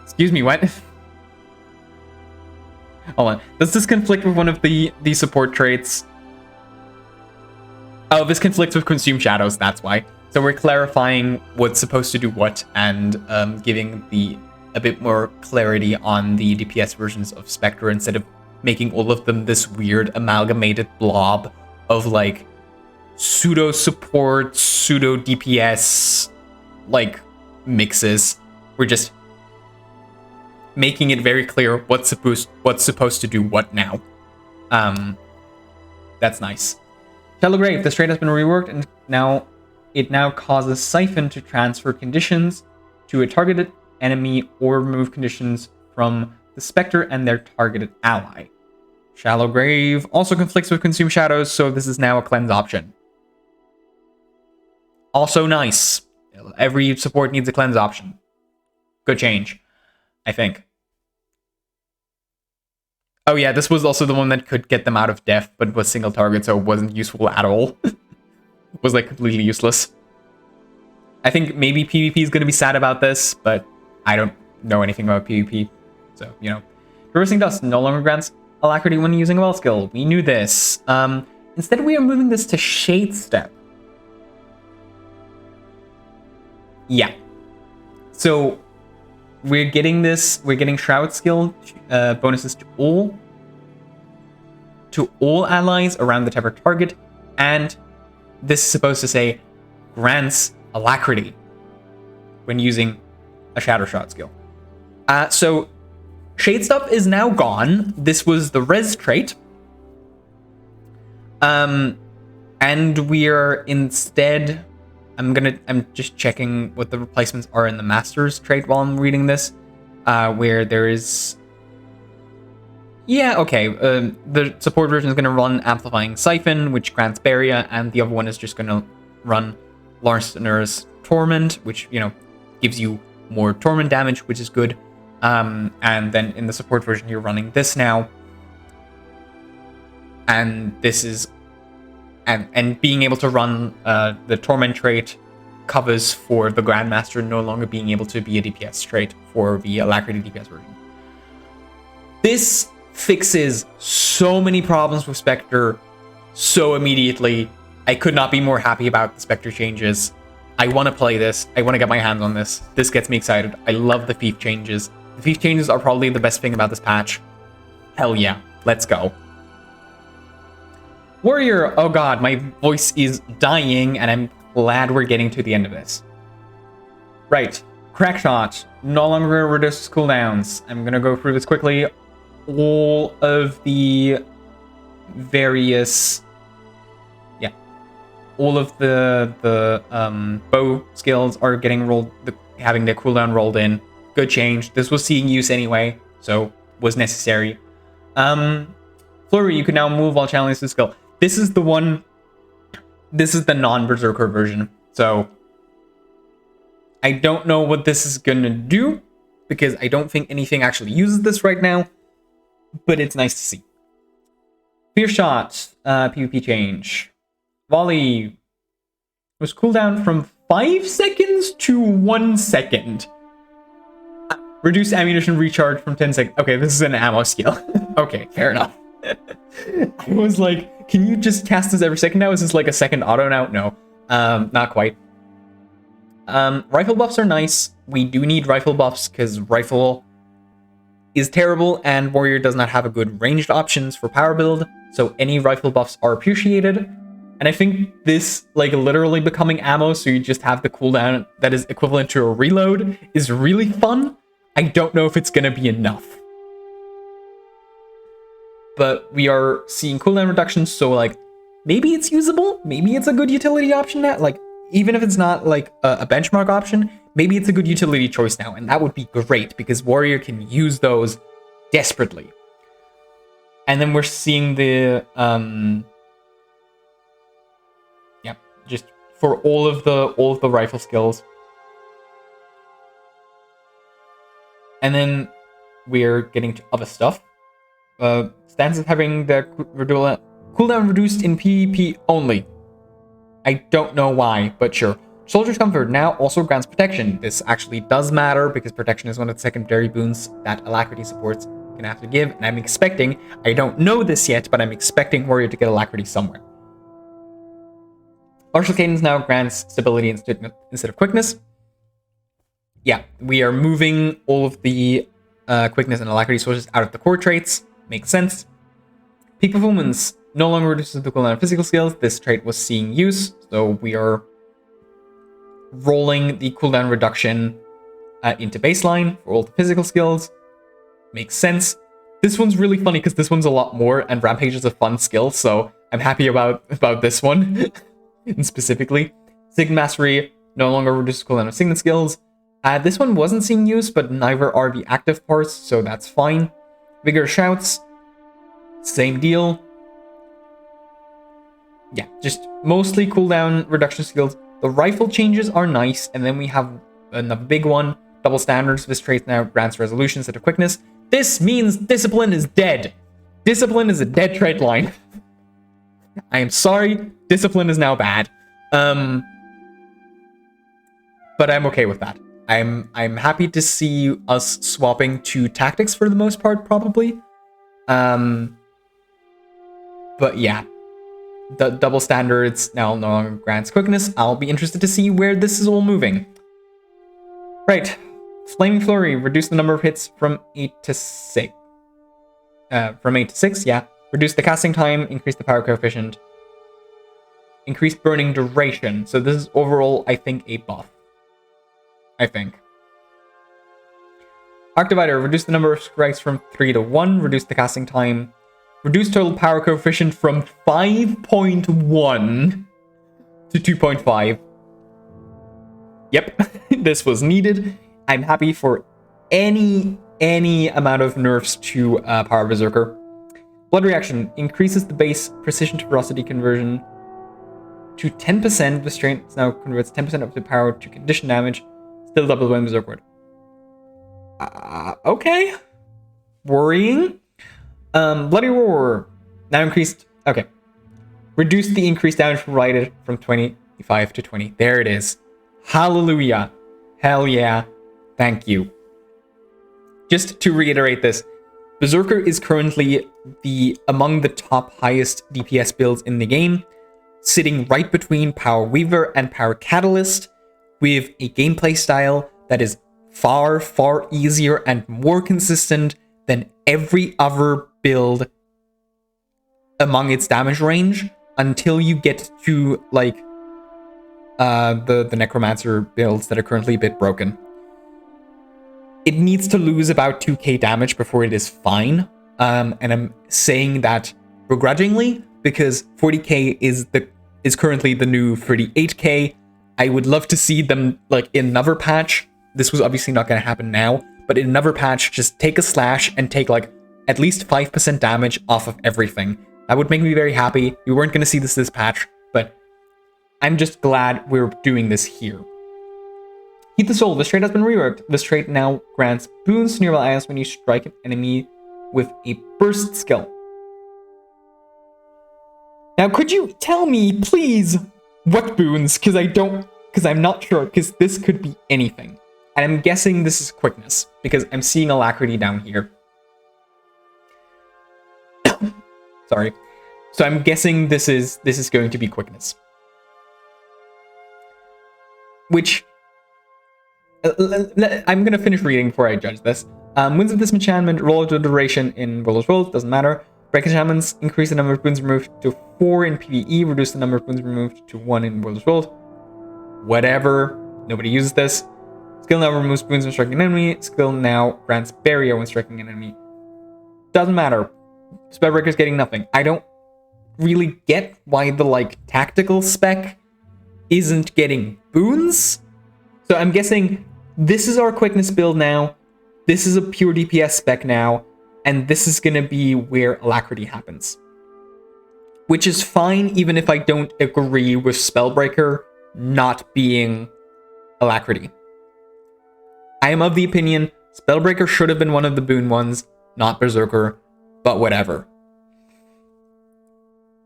Excuse me, what? Hold on. Does this conflict with one of the support traits? Oh, this conflicts with Consume Shadows, that's why. So we're clarifying what's supposed to do what and giving a bit more clarity on the DPS versions of Spectre instead of making all of them this weird amalgamated blob of like pseudo support, pseudo DPS like mixes. We're just making it very clear what's supposed to do what now. That's nice. Shallow Grave. This trait has been reworked and it now causes Siphon to transfer conditions to a targeted enemy or remove conditions from the Spectre and their targeted ally. Shallow Grave also conflicts with Consume Shadows, so this is now a cleanse option. Also nice. Every support needs a cleanse option. Good change, I think. Oh yeah, this was also the one that could get them out of death, but was single target, so it wasn't useful at all. It was like completely useless. I think maybe PvP is going to be sad about this, but I don't know anything about PvP, so, you know. Reversing Dust no longer grants alacrity when using a well skill. We knew this. Instead, we are moving this to Shade Step. Yeah. So, we're getting Shroud skill bonuses to all allies around the Tethered target, and this is supposed to say grants alacrity when using a Shadow Shot skill. So Shade Stuff is now gone. This was the res trait. And we're instead, I'm just checking what the replacements are in the Masters trait while I'm reading this, where there is, yeah, okay, the support version is going to run Amplifying Siphon, which grants Barrier, and the other one is just going to run Larstener's Torment, which, you know, gives you more Torment damage, which is good. And then in the support version, you're running this now. And this is, and being able to run the Torment trait covers for the Grandmaster no longer being able to be a DPS trait for the Alacrity DPS version. This fixes so many problems with Spectre so immediately. I could not be more happy about the Spectre changes. I want to play this. I want to get my hands on this. This gets me excited. I love the Thief changes. The Thief changes are probably the best thing about this patch. Hell yeah. Let's go. Warrior. Oh god, my voice is dying, and I'm glad we're getting to the end of this. Right. Crackshot. No longer reduces cooldowns. I'm going to go through this quickly. All of the various... all of the bow skills are getting rolled, having their cooldown rolled in. Good change. This was seeing use anyway, so was necessary. Flurry, you can now move while channeling this skill. This is the one. This is the non-berserker version. So I don't know what this is gonna do because I don't think anything actually uses this right now. But it's nice to see. Fear shot, PvP change. Volley was cooldown from 5 seconds to 1 second. Reduce ammunition recharge from 10 seconds. Okay, this is an ammo skill. Okay, fair enough. I was like, can you just cast this every second now? Is this like a second auto now? No, not quite. Rifle buffs are nice. We do need rifle buffs because rifle is terrible and warrior does not have a good ranged options for power build. So any rifle buffs are appreciated. And I think this, like, literally becoming ammo, so you just have the cooldown that is equivalent to a reload, is really fun. I don't know if it's gonna be enough. But we are seeing cooldown reductions, so, like, maybe it's usable. Maybe it's a good utility option now. Like, even if it's not, like, a benchmark option, maybe it's a good utility choice now. And that would be great, because warrior can use those desperately. And then we're seeing the, yeah, just for all of the rifle skills. And then we're getting to other stuff. Stances having the cooldown reduced in PvP only. I don't know why, but sure. Soldier's Comfort now also grants protection. This actually does matter because protection is one of the secondary boons that Alacrity supports can have to give. And I'm expecting, I don't know this yet, but I'm expecting Warrior to get Alacrity somewhere. Martial Cadence now grants stability instead of quickness. Yeah, we are moving all of the quickness and Alacrity sources out of the core traits. Makes sense. Peak Performance no longer reduces the cooldown of physical skills. This trait was seeing use, so we are rolling the cooldown reduction into baseline for all the physical skills. Makes sense. This one's really funny because this one's a lot more, and Rampage is a fun skill, so I'm happy about this one. And specifically, Signet Mastery no longer reduces cooldown of Signet skills. This one wasn't seeing use, but neither are the active parts, so that's fine. Vigor Shouts, same deal. Yeah, just mostly cooldown reduction skills. The rifle changes are nice, and then we have another big one. Double standards. This trait now grants resolution instead of quickness. This means discipline is dead. Discipline is a dead trait line. I am sorry, discipline is now bad. But I'm okay with that. I'm happy to see us swapping to tactics for the most part, probably. But yeah. The double standards now no longer grants quickness. I'll be interested to see where this is all moving. Right. Flaming Flurry. Reduce the number of hits from 8 to 6. From 8 to 6, yeah. Reduce the casting time. Increase the power coefficient. Increase burning duration. So this is overall, I think, a buff. I think. Arc Divider. Reduce the number of strikes from 3 to 1. Reduce the casting time. Reduce total power coefficient from 5.1 to 2.5. Yep, this was needed. I'm happy for any amount of nerfs to Power Berserker. Blood Reaction increases the base precision to velocity conversion to 10%. The strength now converts 10% of the power to condition damage. Still double when Berserk Word. Okay. Worrying. Bloody Roar now increased. Okay, reduced the increased damage provided from 25 to 20. There it is. Hallelujah. Hell yeah. Thank you. Just to reiterate this, Berserker is currently among the top highest DPS builds in the game, sitting right between Power Weaver and Power Catalyst, with a gameplay style that is far, far easier and more consistent than every other build among its damage range until you get to, like, the Necromancer builds that are currently a bit broken. It needs to lose about 2k damage before it is fine. And I'm saying that begrudgingly because 40k is the is currently the new 38k. I would love to see them, like, in another patch. This was obviously not going to happen now, but in another patch, just take a slash and take, like, at least 5% damage off of everything. That would make me very happy. We weren't going to see this patch, but I'm just glad we're doing this here. Heat the Soul. This trait has been reworked. This trait now grants boons to nearby allies when you strike an enemy with a burst skill. Now, could you tell me, please, what boons? Because I'm not sure, because this could be anything. And I'm guessing this is quickness, because I'm seeing alacrity down here. Sorry. So I'm guessing this is going to be quickness. Which, I'm going to finish reading before I judge this. Wins of this enchantment, roll the duration in Roller's World, doesn't matter. Break enchantments, increase the number of boons removed to 4 in PvE, reduce the number of boons removed to 1 in Roller's World. Whatever, nobody uses this. Skill now removes boons when striking an enemy. Skill now grants barrier when striking an enemy. Doesn't matter. Spellbreaker's getting nothing. I don't really get why the, like, tactical spec isn't getting boons. So I'm guessing this is our quickness build now. This is a pure DPS spec now. And this is going to be where alacrity happens. Which is fine, even if I don't agree with Spellbreaker not being alacrity. I am of the opinion Spellbreaker should have been one of the boon ones, not Berserker, but whatever.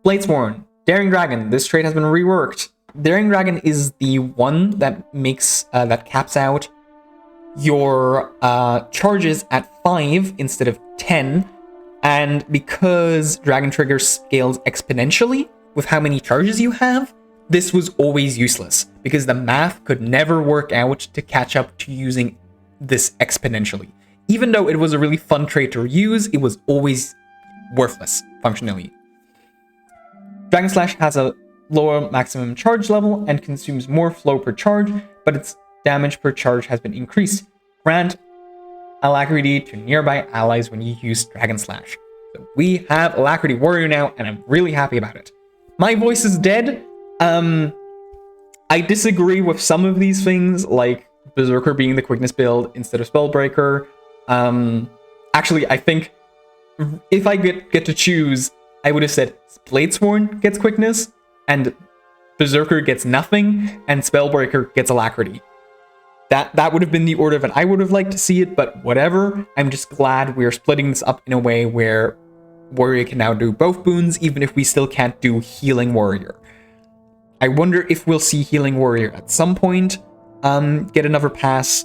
Bladesworn. Daring Dragon. This trait has been reworked. Daring Dragon is the one that makes, that caps out your charges at 5 instead of 10, and because Dragon Trigger scales exponentially with how many charges you have, this was always useless, because the math could never work out to catch up to using this exponentially. Even though it was a really fun trait to use, it was always worthless, functionally. Dragon Slash has a lower maximum charge level and consumes more flow per charge, but its damage per charge has been increased. Grant alacrity to nearby allies when you use Dragon Slash. So we have Alacrity Warrior now, and I'm really happy about it. My voice is dead. I disagree with some of these things, like Berserker being the quickness build instead of Spellbreaker. Actually, I think if I get to choose, I would have said Bladesworn gets quickness, and Berserker gets nothing, and Spellbreaker gets alacrity. That would have been the order that I would have liked to see it, but whatever. I'm just glad we're splitting this up in a way where Warrior can now do both boons, even if we still can't do Healing Warrior. I wonder if we'll see Healing Warrior at some point get another pass.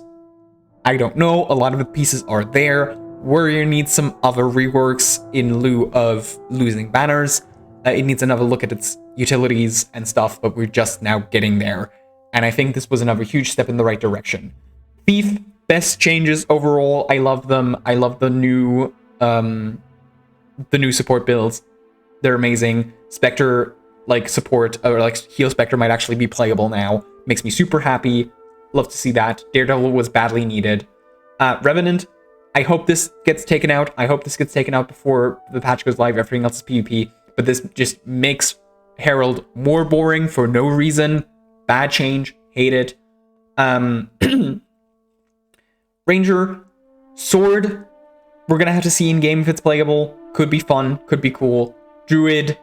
I don't know. A lot of the pieces are there. Warrior needs some other reworks in lieu of losing banners. It needs another look at its utilities and stuff, but we're just now getting there. And I think this was another huge step in the right direction. Thief, best changes overall. I love them. I love the new support builds. They're amazing. Spectre, like, support, or like Heal Spectre might actually be playable now. Makes me super happy. Love to see that. Daredevil was badly needed. Revenant, I hope this gets taken out. I hope this gets taken out before the patch goes live. Everything else is PvP. But this just makes Herald more boring for no reason. Bad change. Hate it. Ranger. Sword. We're going to have to see in-game if it's playable. Could be fun. Could be cool. Druid.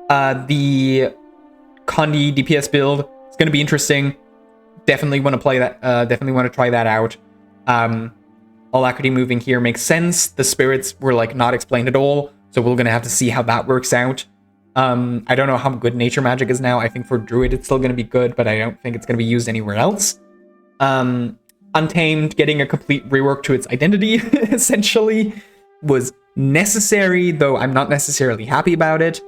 The Condi DPS build. It's going to be interesting. Definitely want to play that. Definitely want to try that out. Alacrity moving here makes sense. The spirits were, like, not explained at all. So we're going to have to see how that works out. I don't know how good nature magic is now. I think for Druid it's still going to be good, but I don't think it's going to be used anywhere else. Untamed getting a complete rework to its identity, essentially, was necessary, though I'm not necessarily happy about it.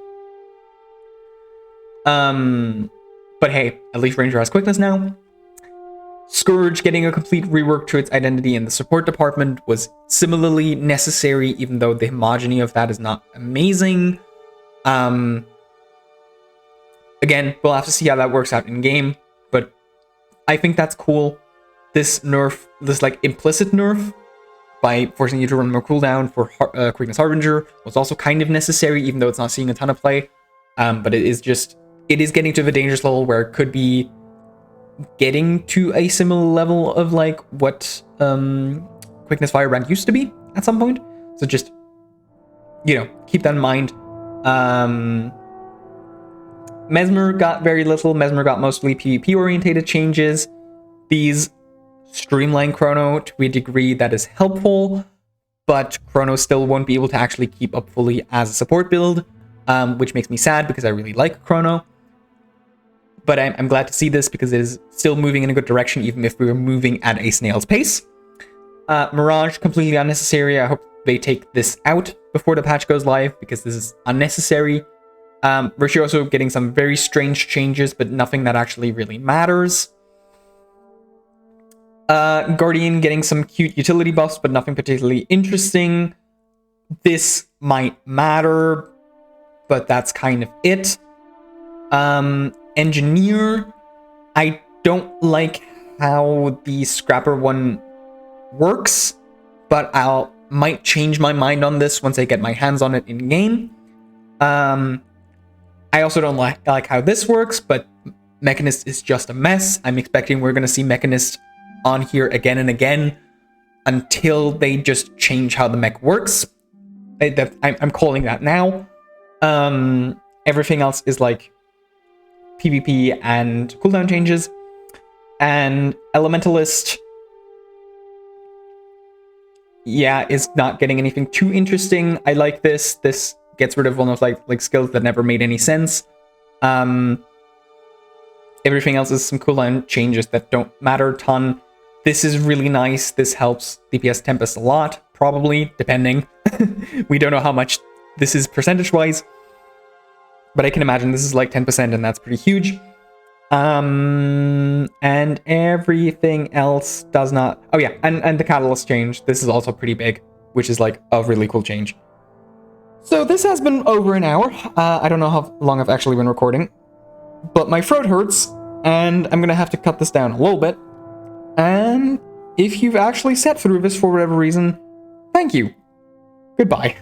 But hey, at least Ranger has quickness now. Scourge getting a complete rework to its identity in the support department was similarly necessary, even though the homogeny of that is not amazing. Again, we'll have to see how that works out in game, but I think that's cool. This nerf, this like implicit nerf by forcing you to run more cooldown for Quickness Harbinger was also kind of necessary, even though it's not seeing a ton of play. But it is just it is getting to the dangerous level where it could be getting to a similar level of like what Quickness Firebrand used to be at some point. So just, keep that in mind. Mesmer got very little. Mesmer got mostly PvP orientated changes. These streamline Chrono to a degree that is helpful, but Chrono still won't be able to actually keep up fully as a support build, which makes me sad because I really like Chrono. But I'm glad to see this because it is still moving in a good direction, even if we were moving at a snail's pace. Mirage, completely unnecessary. I hope they take this out before the patch goes live because this is unnecessary. Virtuoso getting some very strange changes, but nothing that actually really matters. Guardian getting some cute utility buffs, but nothing particularly interesting. This might matter, but that's kind of it. Engineer, I don't like how the Scrapper one works, but might change my mind on this once I get my hands on it in game. I also don't like how this works, but Mechanist is just a mess. I'm expecting we're going to see Mechanist on here again and again until they just change how the mech works. I'm calling that now. Everything else is like PvP and cooldown changes. And Elementalist, is not getting anything too interesting. I like this. This gets rid of one of like skills that never made any sense. Everything else is some cooldown changes that don't matter a ton. This is really nice. This helps DPS Tempest a lot, probably, depending. We don't know how much this is percentage-wise, but I can imagine this is like 10%, and that's pretty huge. And everything else does not... Oh yeah, and the Catalyst change. This is also pretty big, which is like a really cool change. So this has been over an hour. I don't know how long I've actually been recording, but my throat hurts, and I'm gonna have to cut this down a little bit. And if you've actually sat through this for whatever reason, thank you. Goodbye.